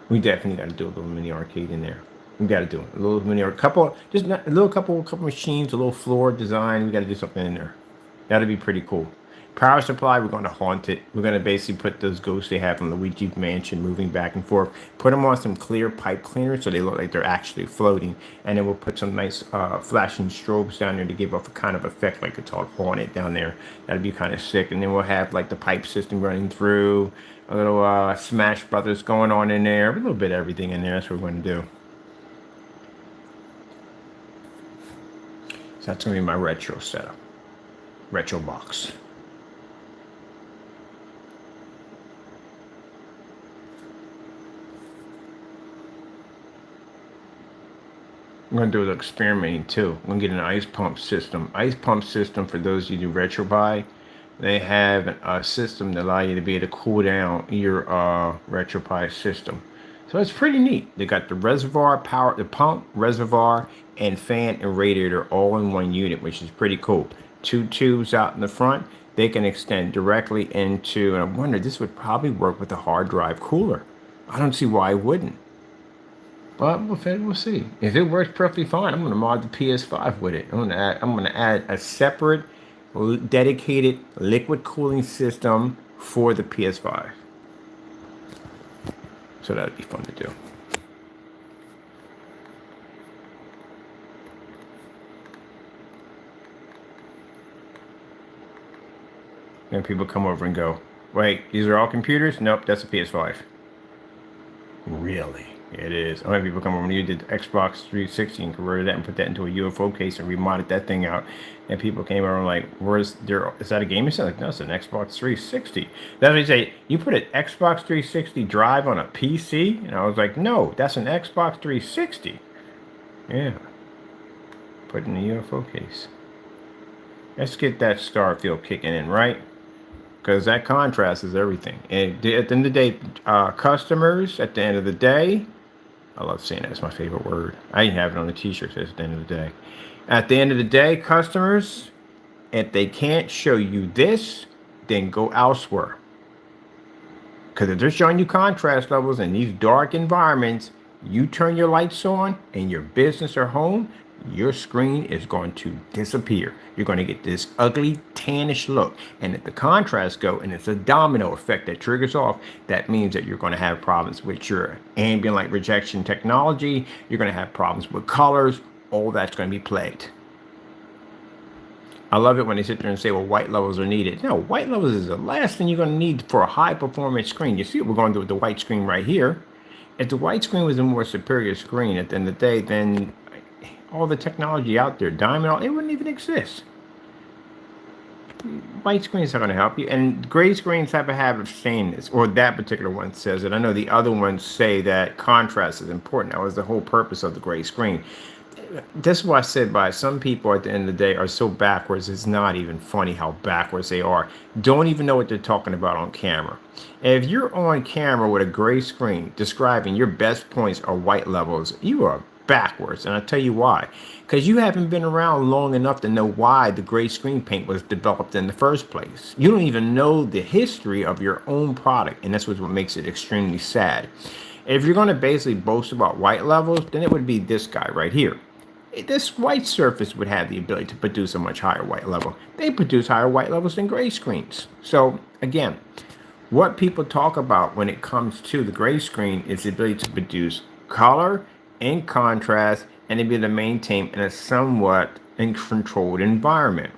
We definitely got to do a little mini arcade in there. We got to do it. A little mini or couple, just not, a little couple machines, a little floor design. We got to do something in there. That'd be pretty cool. Power supply, we're going to haunt it. We're going to basically put those ghosts they have from the Ouija mansion moving back and forth. Put them on some clear pipe cleaners so they look like they're actually floating. And then we'll put some nice flashing strobes down there to give off a kind of effect like it's all haunted down there. That'd be kind of sick. And then we'll have like the pipe system running through. A little Smash Brothers going on in there. A little bit of everything in there. That's what we're going to do. So that's going to be my retro setup. Retro box. I'm going to do a little experimenting too. I'm going to get an ice pump system. Ice pump system, for those of you who do retro buy, they have a system that allows you to be able to cool down your RetroPie system. So it's pretty neat. They got the reservoir power, the pump, reservoir, and fan and radiator all in one unit, which is pretty cool. 2 tubes out in the front. They can extend directly into, and I wonder, this would probably work with a hard drive cooler. I don't see why it wouldn't. But we'll see. If it works perfectly fine, I'm going to mod the PS5 with it. I'm going to add a separate, dedicated liquid cooling system for the PS5. So that'd be fun to do. And people come over and go, wait, these are all computers? Nope, that's a PS5. Really? It is. I have people come over when you did the Xbox 360 and converted that and put that into a UFO case and remodded that thing out. And people came over and like, where's there? Is that a gaming set? Like, no, it's an Xbox 360. That's what you say. You put an Xbox 360 drive on a PC? And I was like, no, that's an Xbox 360. Yeah. Put in the UFO case. Let's get that Starfield kicking in, right? Because that contrast is everything. And at the end of the day, customers, at the end of the day, I love saying that. It's my favorite word. I even have it on the t-shirt. Says at the end of the day. At the end of the day, customers, if they can't show you this, then go elsewhere. Because if they're showing you contrast levels in these dark environments, you turn your lights on in your business or home, your screen is going to disappear. You're going to get this ugly tannish look. And if the contrasts go and it's a domino effect that triggers off, that means that you're going to have problems with your ambient light rejection technology. You're going to have problems with colors. All that's going to be plagued. I love it when they sit there and say, well, white levels are needed. No, white levels is the last thing you're going to need for a high performance screen. You see what we're going to do with the white screen right here. If the white screen was a more superior screen at the end of the day, then all the technology out there, diamond, it wouldn't even exist. White screens are going to help you, and gray screens have a habit of saying this, or that particular one says it. I know the other ones say that contrast is important. That was the whole purpose of the gray screen. This is why I said by some people at the end of the day are so backwards, it's not even funny how backwards they are. Don't even know what they're talking about on camera. If you're on camera with a gray screen describing your best points or white levels, you are backwards. And I'll tell you why. Because you haven't been around long enough to know why the gray screen paint was developed in the first place. You don't even know the history of your own product, and that's what makes it extremely sad. If you're going to basically boast about white levels, then it would be this guy right here. This white surface would have the ability to produce a much higher white level. They produce higher white levels than gray screens. So again, what people talk about when it comes to the gray screen is the ability to produce color and contrast and to be able to maintain in a somewhat controlled environment.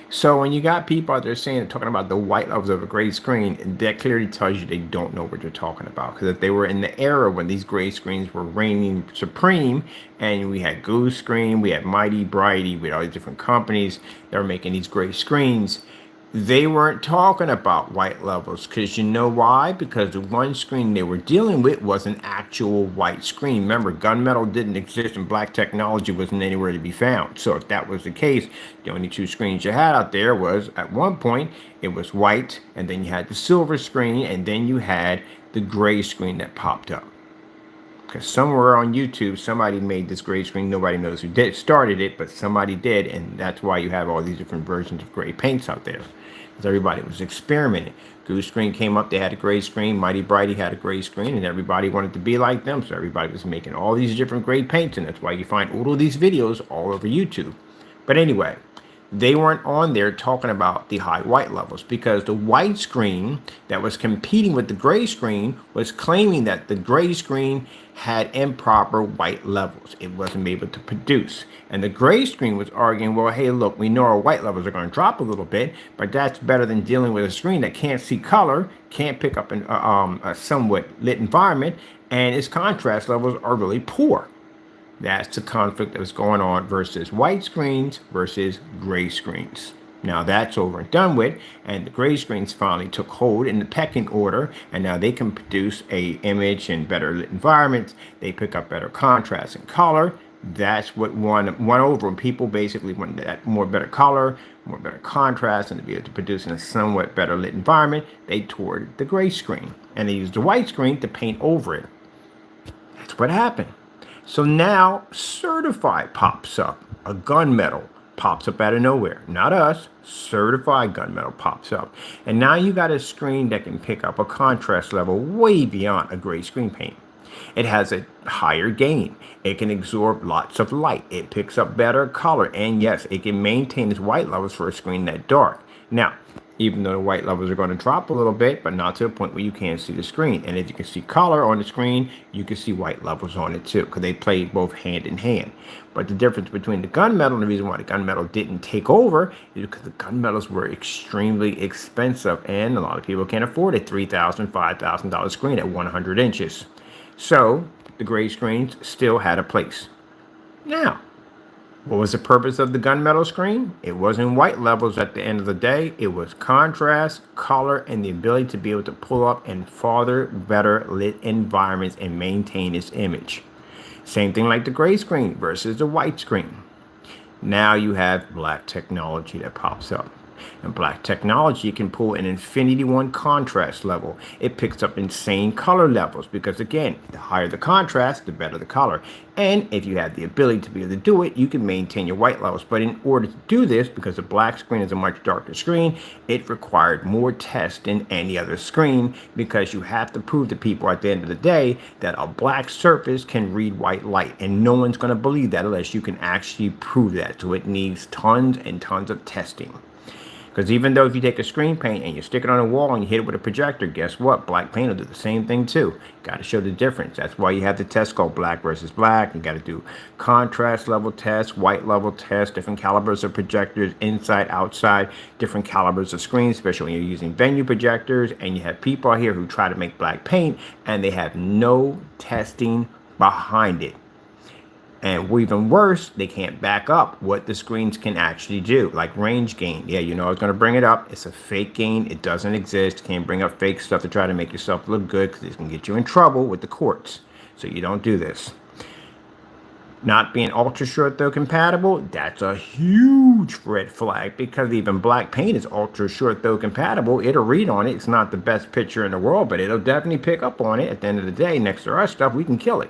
So when you got people out there saying, talking about the white levels of a gray screen, that clearly tells you they don't know what they're talking about. Because if they were in the era when these gray screens were reigning supreme, and we had Goose Screen, we had Mighty Brighty, we had all these different companies that were making these gray screens, they weren't talking about white levels. Because you know why? Because the one screen they were dealing with was an actual white screen. Remember, gunmetal didn't exist and black technology wasn't anywhere to be found. So if that was the case, the only two screens you had out there was, at one point, it was white, and then you had the silver screen, and then you had the gray screen that popped up. Because somewhere on YouTube, somebody made this gray screen. Nobody knows who started it, but somebody did, and that's why you have all these different versions of gray paints out there. Because everybody was experimenting. Goose Screen came up, they had a gray screen. Mighty Brighty had a gray screen, and everybody wanted to be like them. So everybody was making all these different gray paints, and that's why you find all of these videos all over YouTube. But anyway, they weren't on there talking about the high white levels, because the white screen that was competing with the gray screen was claiming that the gray screen had improper white levels. It wasn't able to produce. And the gray screen was arguing, well, hey, look, we know our white levels are going to drop a little bit, but that's better than dealing with a screen that can't see color, can't pick up a somewhat lit environment, and its contrast levels are really poor. That's the conflict that was going on versus white screens versus gray screens. Now that's over and done with, and the gray screens finally took hold in the pecking order, and now they can produce a image in better lit environments. They pick up better contrast and color. That's what won over. When people basically wanted that more better color, more better contrast, and to be able to produce in a somewhat better lit environment, they toward the gray screen, and they used the white screen to paint over it. That's what happened. So now certified pops up. A gunmetal pops up out of nowhere. Not us. Certified gunmetal pops up. And now you got a screen that can pick up a contrast level way beyond a gray screen paint. It has a higher gain. It can absorb lots of light. It picks up better color. And yes, it can maintain its white levels for a screen that dark. Now, even though the white levels are going to drop a little bit, but not to the point where you can't see the screen. And if you can see color on the screen, you can see white levels on it too, because they play both hand in hand. But the difference between the gunmetal and the reason why the gunmetal didn't take over is because the gunmetals were extremely expensive, and a lot of people can't afford a $3,000, $5,000 screen at 100 inches. So the gray screens still had a place. Now, what was the purpose of the gunmetal screen? It wasn't white levels at the end of the day. It was contrast, color, and the ability to be able to pull up in farther, better lit environments and maintain its image. Same thing like the gray screen versus the white screen. Now you have black technology that pops up. And black technology can pull an infinity one contrast level. It picks up insane color levels because, again, the higher the contrast, the better the color. And if you have the ability to be able to do it, you can maintain your white levels. But in order to do this, because the black screen is a much darker screen, it required more tests than any other screen, because you have to prove to people at the end of the day that a black surface can read white light. And no one's going to believe that unless you can actually prove that. So it needs tons and tons of testing. Because even though if you take a screen paint and you stick it on a wall and you hit it with a projector, guess what? Black paint will do the same thing too. Got to show the difference. That's why you have the test called black versus black. You got to do contrast level tests, white level tests, different calibers of projectors, inside, outside, different calibers of screens, especially when you're using venue projectors. And you have people out here who try to make black paint and they have no testing behind it. And even worse, they can't back up what the screens can actually do, like range gain. Yeah, you know I was going to bring it up. It's a fake gain. It doesn't exist. Can't bring up fake stuff to try to make yourself look good, because it can get you in trouble with the courts. So you don't do this. Not being ultra short throw compatible, that's a huge red flag, because even black paint is ultra short throw compatible. It'll read on it. It's not the best picture in the world, but it'll definitely pick up on it. At the end of the day, next to our stuff, we can kill it.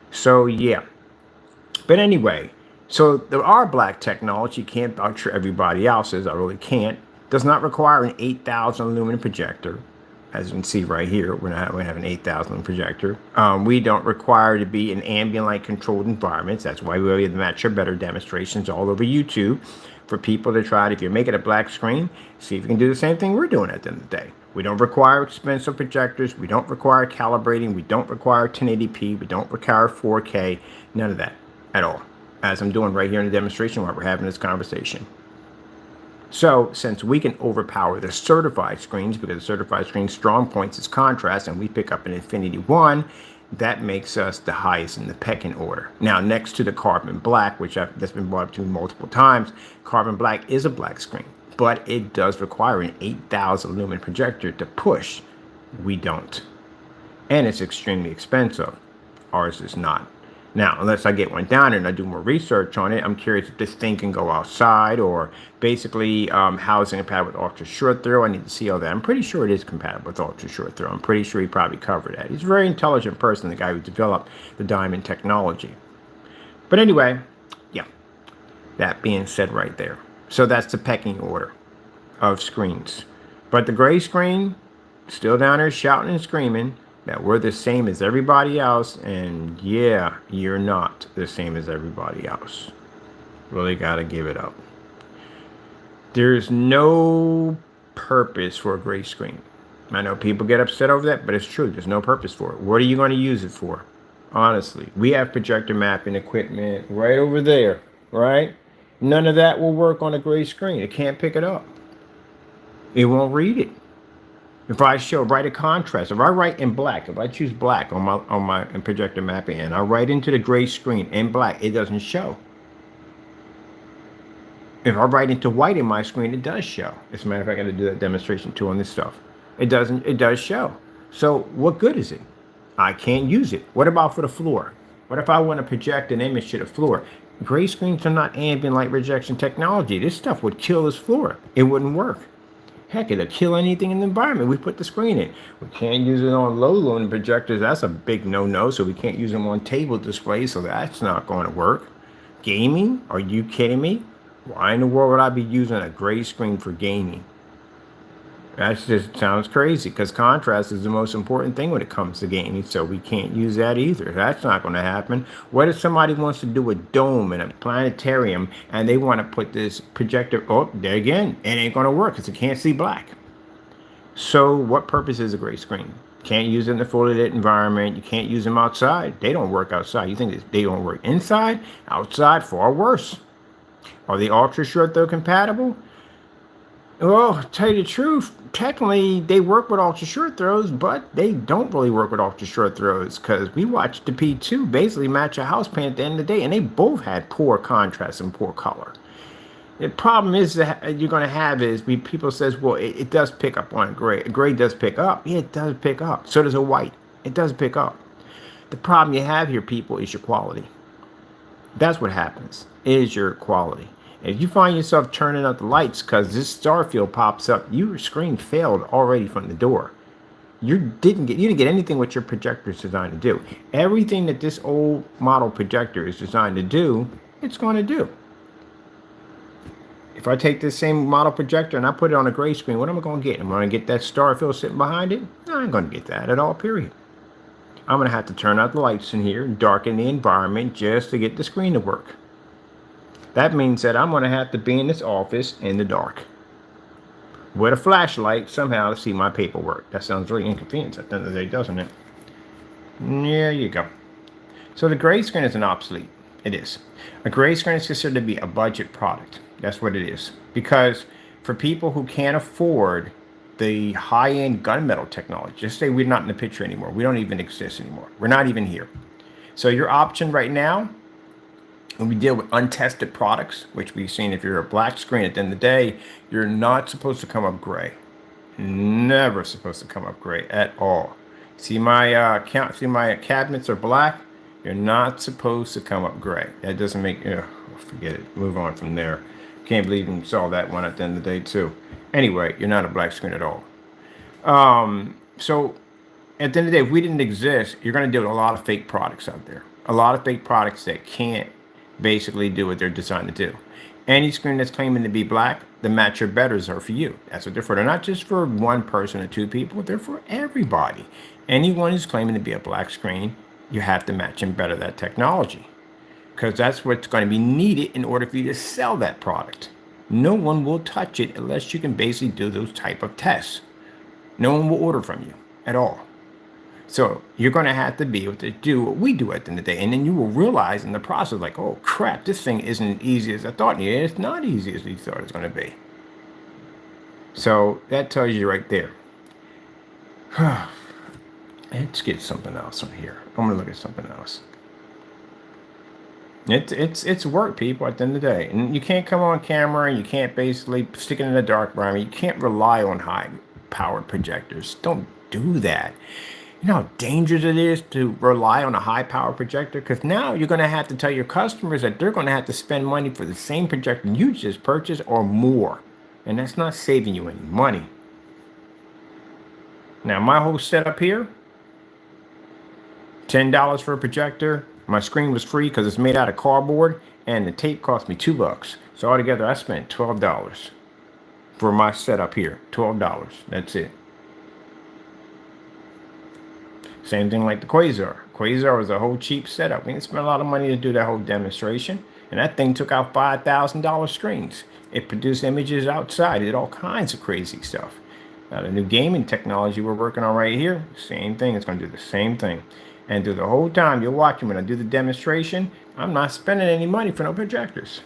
So yeah. But anyway, so there are black technology. Can't vouch for everybody else's. I really can't. Does not require an 8,000 lumen projector. As you can see right here, we have an 8,000 lumen projector. We don't require to be in ambient light controlled environments. That's why we have the Match Your Better demonstrations all over YouTube for people to try it. If you're making a black screen, see if you can do the same thing we're doing at the end of the day. We don't require expensive projectors. We don't require calibrating. We don't require 1080p. We don't require 4K. None of that at all, as I'm doing right here in the demonstration while we're having this conversation. So since we can overpower the certified screens, because the certified screen's strong points is contrast, and we pick up an infinity one, that makes us the highest in the pecking order. Now, next to the carbon black, which that's been brought up to multiple times, carbon black is a black screen, but it does require an 8,000 lumen projector to push. We don't. And it's extremely expensive. Ours is not. Now, unless I get one down there and I do more research on it, I'm curious if this thing can go outside, or basically how is it compatible with ultra short throw. I need to see all that. I'm pretty sure it is compatible with ultra short throw. I'm pretty sure he probably covered that. He's a very intelligent person, the guy who developed the diamond technology. But anyway, yeah, that being said right there. So that's the pecking order of screens. But the gray screen, still down there shouting and screaming that we're the same as everybody else, and yeah, you're not the same as everybody else. Really gotta give it up. There's no purpose for a gray screen. I know people get upset over that, but it's true. There's no purpose for it. What are you going to use it for? Honestly, we have projector mapping equipment right over there, right? None of that will work on a gray screen. It can't pick it up. It won't read it. If I write a contrast, if I write in black, if I choose black on my projector mapping, and I write into the gray screen in black, it doesn't show. If I write into white in my screen, it does show. As a matter of fact, I got to do that demonstration too on this stuff. It does show. So what good is it? I can't use it. What about for the floor? What if I want to project an image to the floor? Gray screens are not ambient light rejection technology. This stuff would kill this floor. It wouldn't work. Heck, it'll kill anything in the environment we put the screen in. We can't use it on low lumen projectors. That's a big no-no. So we can't use them on table displays. So that's not going to work. Gaming? Are you kidding me? Why in the world would I be using a gray screen for gaming? That just sounds crazy, because contrast is the most important thing when it comes to gaming. So we can't use that either. That's not going to happen. What if somebody wants to do a dome and a planetarium and they want to put this projector? Oh, there again, it ain't going to work because it can't see black. So what purpose is a gray screen? Can't use it in the fully lit environment. You can't use them outside. They don't work outside. You think they don't work inside? Outside, far worse. Are they ultra short throw compatible? Well, to tell you the truth, technically they work with ultra short throws, but they don't really work with ultra short throws, because we watched the P2 basically match a house paint at the end of the day, and they both had poor contrast and poor color. The problem is that you're going to have is people says, well, it does pick up on gray. Gray does pick up. Yeah, it does pick up. So does a white. It does pick up. The problem you have here, people, is your quality. That's what happens, is your quality. If you find yourself turning up the lights because this star field pops up, your screen failed already from the door. You didn't get anything what your projector is designed to do. Everything that this old model projector is designed to do, it's going to do. If I take this same model projector and I put it on a gray screen, what am I going to get? Am I going to get that star field sitting behind it? No, I ain't going to get that at all, period. I'm going to have to turn out the lights in here, darken the environment just to get the screen to work. That means that I'm going to have to be in this office in the dark with a flashlight somehow to see my paperwork. That sounds really inconvenient at the end of the day, doesn't it? There you go. So the gray screen is an obsolete. It is. A gray screen is considered to be a budget product. That's what it is. Because for people who can't afford the high-end gunmetal technology, just say we're not in the picture anymore. We don't even exist anymore. We're not even here. So your option right now, when we deal with untested products, which we've seen, if you're a black screen at the end of the day, you're not supposed to come up gray. Never supposed to come up gray at all. See my cabinets are black. You're not supposed to come up gray. That doesn't make, forget it. Move on from there. Can't believe you saw that one at the end of the day too. Anyway, you're not a black screen at all. So at the end of the day, if we didn't exist, you're going to deal with a lot of fake products out there. A lot of fake products that can't basically do what they're designed to do. Any screen that's claiming to be black, the match your betters are for you. That's what they're for. They're not just for one person or two people. They're for everybody. Anyone who's claiming to be a black screen, you have to match and better that technology, because that's what's going to be needed in order for you to sell that product. No one will touch it unless you can basically do those type of tests. No one will order from you at all. So you're going to have to be able to do what we do at the end of the day. And then you will realize in the process, like, oh, crap, this thing isn't as easy as I thought. Yeah, it's not easy as we thought it was going to be. So that tells you right there. Let's get something else on here. I'm going to look at something else. It's work, people, at the end of the day. And you can't come on camera and you can't basically stick it in a dark environment. You can't rely on high-powered projectors. Don't do that. You know how dangerous it is to rely on a high-power projector? Because now you're going to have to tell your customers that they're going to have to spend money for the same projector you just purchased or more. And that's not saving you any money. Now, my whole setup here, $10 for a projector. My screen was free because it's made out of cardboard, and the tape cost me $2. So altogether, I spent $12 for my setup here. $12. That's it. Same thing like the Quasar. Quasar was a whole cheap setup. We didn't spend a lot of money to do that whole demonstration. And that thing took out $5,000 screens. It produced images outside. It did all kinds of crazy stuff. Now, the new gaming technology we're working on right here, same thing. It's going to do the same thing. And through the whole time you're watching when I do the demonstration, I'm not spending any money for no projectors.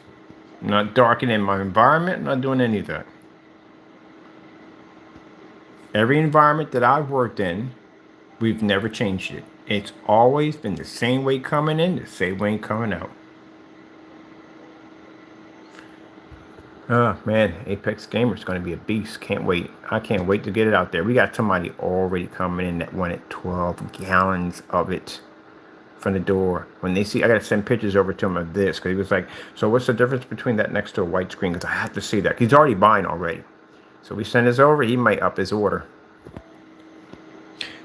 I'm not darkening my environment. I'm not doing any of that. Every environment that I've worked in, we've never changed it. It's always been the same way coming in, the same way coming out. Oh man, Apex Gamer is going to be a beast. Can't wait. I can't wait to get it out there. We got somebody already coming in that wanted 12 gallons of it from the door. When they see, I got to send pictures over to him of this, because he was like, so what's the difference between that next to a white screen? Because I have to see that. He's already buying already. So we send this over. He might up his order.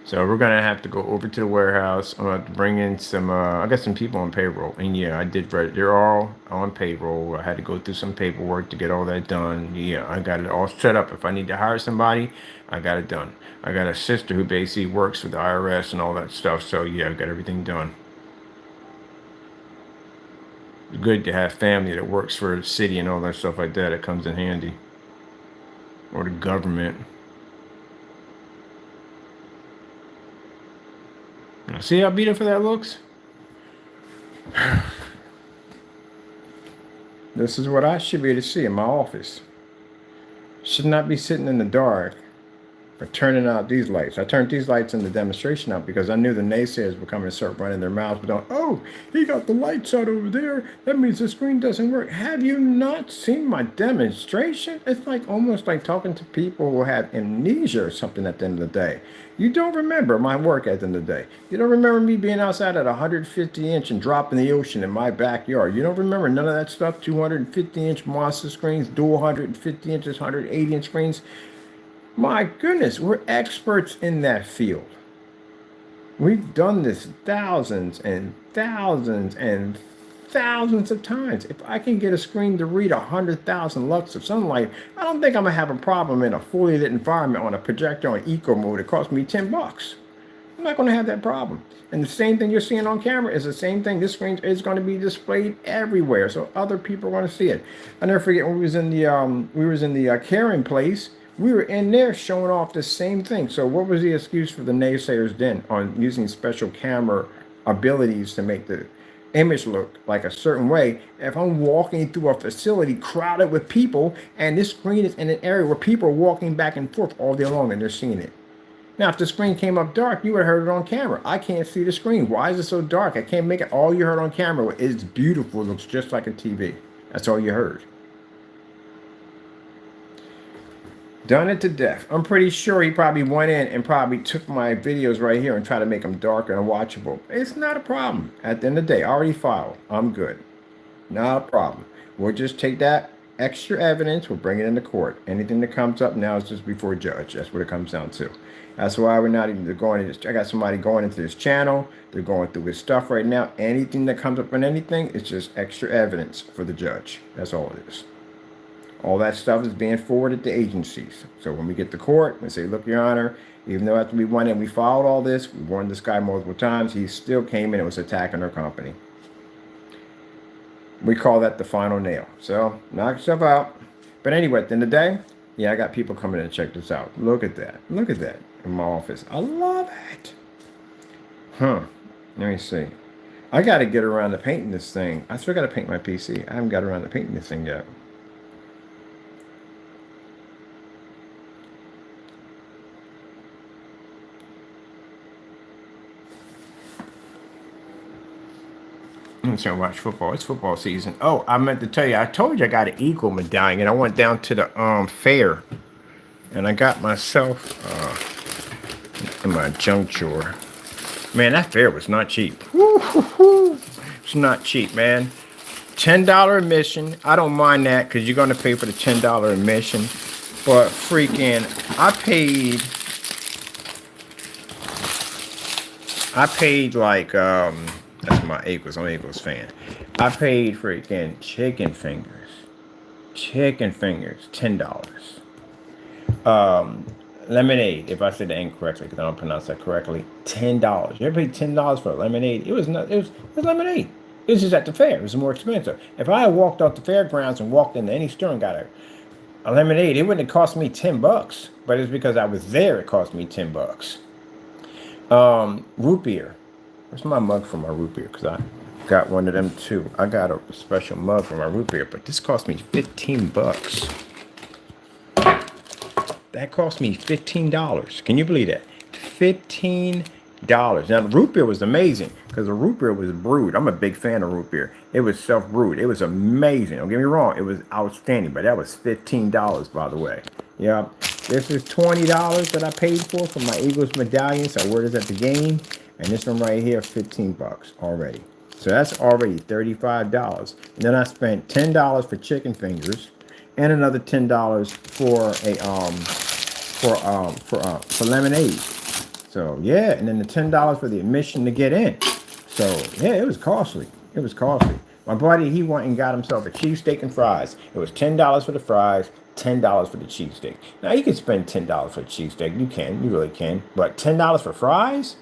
So we're going to have to go over to the warehouse. I'm going to have to bring in some, I got some people on payroll. And yeah, I did, they're all on payroll. I had to go through some paperwork to get all that done. Yeah, I got it all set up. If I need to hire somebody, I got it done. I got a sister who basically works for the IRS and all that stuff. So yeah, I got everything done. It's good to have family that works for the city and all that stuff like that. It comes in handy. Or the government. See how beautiful that looks? This is what I should be able to see in my office. Should not be sitting in the dark or turning out these lights. I turned these lights in the demonstration out because I knew the naysayers were coming to start running their mouths, but going, oh, he got the lights out over there. That means the screen doesn't work. Have you not seen my demonstration? It's like almost like talking to people who have amnesia or something at the end of the day. You don't remember my work at the end of the day. You don't remember me being outside at 150-inch and dropping the ocean in my backyard. You don't remember none of that stuff, 250-inch monster screens, dual 150 inches, 180-inch screens. My goodness, we're experts in that field. We've done this thousands and thousands and thousands of times. If I can get a screen to read 100,000 lux of sunlight, I don't think I'm gonna have a problem in a fully lit environment on a projector on eco mode. It cost me 10 bucks. I'm not gonna have that problem. And the same thing you're seeing on camera is the same thing. This screen is going to be displayed everywhere, so other people want to see it. I never forget when we was in the caring place. We were in there showing off the same thing. So what was the excuse for the naysayers then on using special camera abilities to make the image look like a certain way? If I'm walking through a facility crowded with people and this screen is in an area where people are walking back and forth all day long and they're seeing it. Now, if the screen came up dark, you would have heard it on camera. I can't see the screen. Why is it so dark? I can't make it. All you heard on camera is beautiful. It looks just like a TV. That's all you heard. Done it to death. I'm pretty sure he probably went in and probably took my videos right here and tried to make them darker and watchable. It's not a problem. At the end of the day, I already filed. I'm good. Not a problem. We'll just take that extra evidence. We'll bring it into court. Anything that comes up now is just before a judge. That's what it comes down to. That's why we're not even going into this. I got somebody going into this channel. They're going through his stuff right now. Anything that comes up on anything, it's just extra evidence for the judge. That's all it is. All that stuff is being forwarded to agencies. So when we get to court, we say, look, Your Honor, even though after we went in, we filed all this, we warned this guy multiple times, he still came in and was attacking our company. We call that the final nail. So knock yourself out. But anyway, at the end of the day, yeah, I got people coming in to check this out. Look at that. Look at that in my office. I love it. Let me see. I got to get around to painting this thing. I still got to paint my PC. I haven't got around to painting this thing yet. I'm just gonna watch football. It's football season. Oh, I meant to tell you. I told you I got an eagle medallion. I went down to the fair, and I got myself in my junk drawer. Man, that fair was not cheap. Woo-hoo-hoo. It's not cheap, man. $10 admission. I don't mind that because you're gonna pay for the $10 admission. But freaking, I paid like that's my Eagles. I'm an Eagles fan. I paid freaking chicken fingers, $10. Lemonade, if I said that incorrectly, because I don't pronounce that correctly, $10. You ever paid $10 for a lemonade? It was lemonade. It was just at the fair. It was more expensive. If I had walked off the fairgrounds and walked into any store and got a lemonade, it wouldn't have cost me $10. But it's because I was there, it cost me $10. Root beer. Where's my mug for my root beer? Because I got one of them too. I got a special mug for my root beer, but this cost me $15. That cost me $15. Can you believe that? $15. Now the root beer was amazing because the root beer was brewed. I'm a big fan of root beer. It was self-brewed. It was amazing. Don't get me wrong. It was outstanding, but that was $15, by the way. Yeah. This is $20 that I paid for my Eagles medallions. I wore this at the game. And this one right here, $15 already. So that's already $35. And then I spent $10 for chicken fingers, and another $10 for lemonade. So yeah, and then the $10 for the admission to get in. So yeah, it was costly. It was costly. My buddy, he went and got himself a cheesesteak and fries. It was $10 for the fries, $10 for the cheesesteak. Now you can spend $10 for a cheesesteak. You can, you really can. But $10 for fries?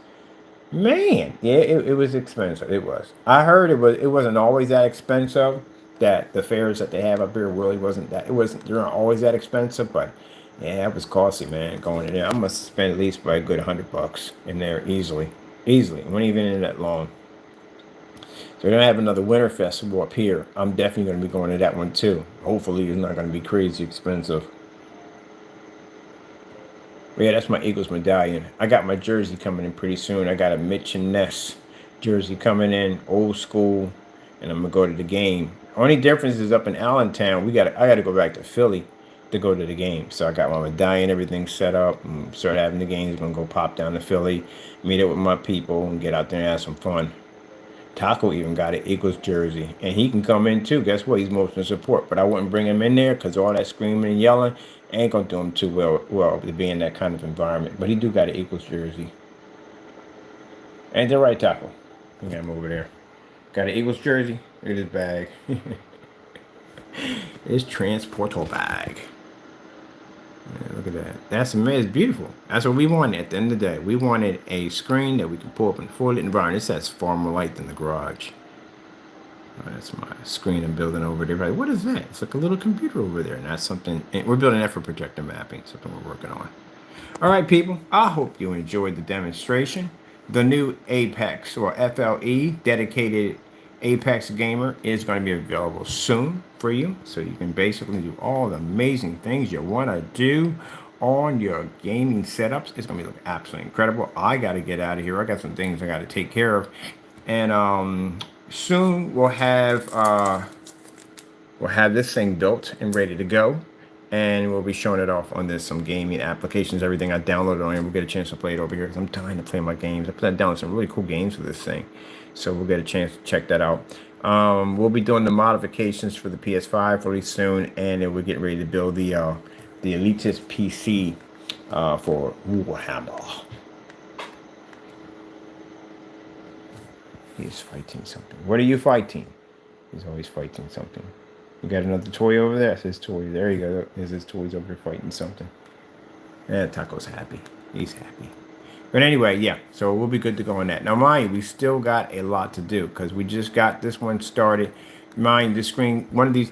Man, yeah, it was expensive. It was. I heard it wasn't always that expensive. That the fairs that they have up here really wasn't that. They weren't always that expensive, but yeah, it was costly, man. Going in there, I must spend at least by a good $100 in there easily. It wasn't even in that long. So we're gonna have another winter festival up here. I'm definitely gonna be going to that one too. Hopefully, it's not gonna be crazy expensive. But yeah, that's my Eagles medallion. I got my jersey coming in pretty soon. I got a Mitch and Ness jersey coming in, old school, and I'm gonna go to the game. Only difference is up in Allentown, I gotta go back to Philly to go to the game. So I got my medallion, everything set up, and start having the games. I'm gonna go pop down to Philly, meet up with my people, and get out there and have some fun. Taco even got an Eagles jersey, and he can come in too. Guess what? He's motion support, but I wouldn't bring him in there because all that screaming and yelling ain't gonna do him too well to be in that kind of environment. But he do got an Eagles jersey. Ain't that right, Taco? I got him over there. Got an Eagles jersey. Look at his bag. His transportal bag. Yeah, look at that. That's amazing. It's beautiful. That's what we wanted at the end of the day. We wanted a screen that we can pull up and full it environment. This has far more light than the garage. Oh, that's my screen I'm building over there. Like, what is that? It's like a little computer over there. And that's something, and we're building that for projector mapping, something we're working on. All right, people. I hope you enjoyed the demonstration. The new Apex, or FLE dedicated Apex Gamer, is going to be available soon for you. So you can basically do all the amazing things you want to do on your gaming setups. It's going to be absolutely incredible. I got to get out of here. I got some things I got to take care of. And soon we'll have this thing built and ready to go. And we'll be showing it off on some gaming applications, everything I downloaded on here. We'll get a chance to play it over here because I'm dying to play my games. I downloaded some really cool games for this thing. So we'll get a chance to check that out. We'll be doing the modifications for the PS5 really soon. And then we're getting ready to build the Elitist PC for Warhammer. He's fighting something. What are you fighting? He's always fighting something. You got another toy over there? That's his toy. There you go. There's his toys over here fighting something. Yeah, Taco's happy. He's happy. But anyway, yeah. So we'll be good to go on that. Now, mind you, we still got a lot to do because we just got this one started. Mind the screen. One of these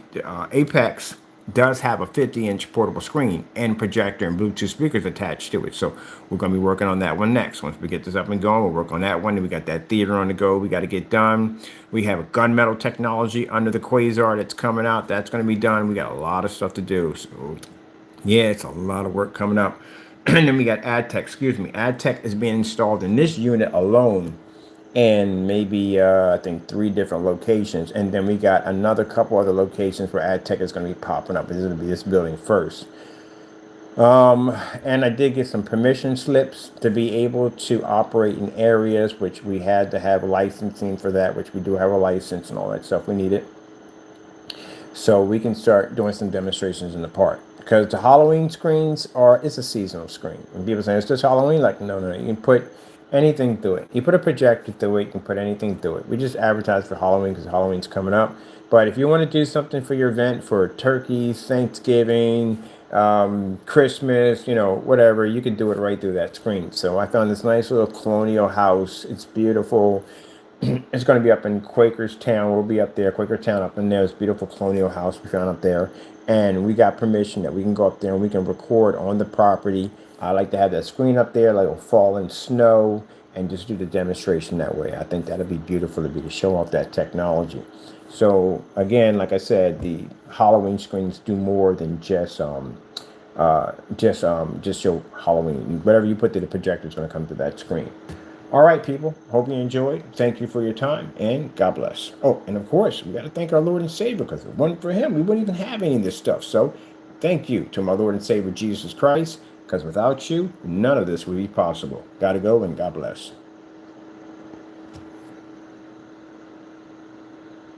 Apex does have a 50-inch portable screen and projector and Bluetooth speakers attached to it. So we're going to be working on that one next. Once we get this up and going, we'll work on that one. Then we got that theater on the go. We got to get done. We have a gunmetal technology under the Quasar that's coming out. That's going to be done. We got a lot of stuff to do. So yeah, it's a lot of work coming up. And then we got AdTech. Excuse me. AdTech is being installed in this unit alone. And maybe, I think 3 different locations. And then we got another couple other locations where AdTech is going to be popping up. It's going to be this building first. And I did get some permission slips to be able to operate in areas, which we had to have licensing for that, which we do have a license and all that stuff we needed. So we can start doing some demonstrations in the park. Because the Halloween screens it's a seasonal screen. When people say, it's just Halloween, like, no, you can put anything through it. You put a projector through it, you can put anything through it. We just advertise for Halloween because Halloween's coming up. But if you want to do something for your event, for turkeys, Thanksgiving, Christmas, whatever, you can do it right through that screen. So I found this nice little colonial house. It's beautiful. It's going to be up in Quakerstown. We'll be up there, Quakertown up in there. It's a beautiful colonial house we found up there. And we got permission that we can go up there and we can record on the property. I like to have that screen up there, like it'll fall in snow, and just do the demonstration that way. I think that'd be beautiful to show off that technology. So again, like I said, the Halloween screens do more than just show Halloween. Whatever you put through the projector is going to come to that screen. All right, people. Hope you enjoyed. Thank you for your time, and God bless. Oh, and of course, we got to thank our Lord and Savior, because if it wasn't for Him, we wouldn't even have any of this stuff. So thank you to my Lord and Savior, Jesus Christ, because without you, none of this would be possible. Got to go, and God bless.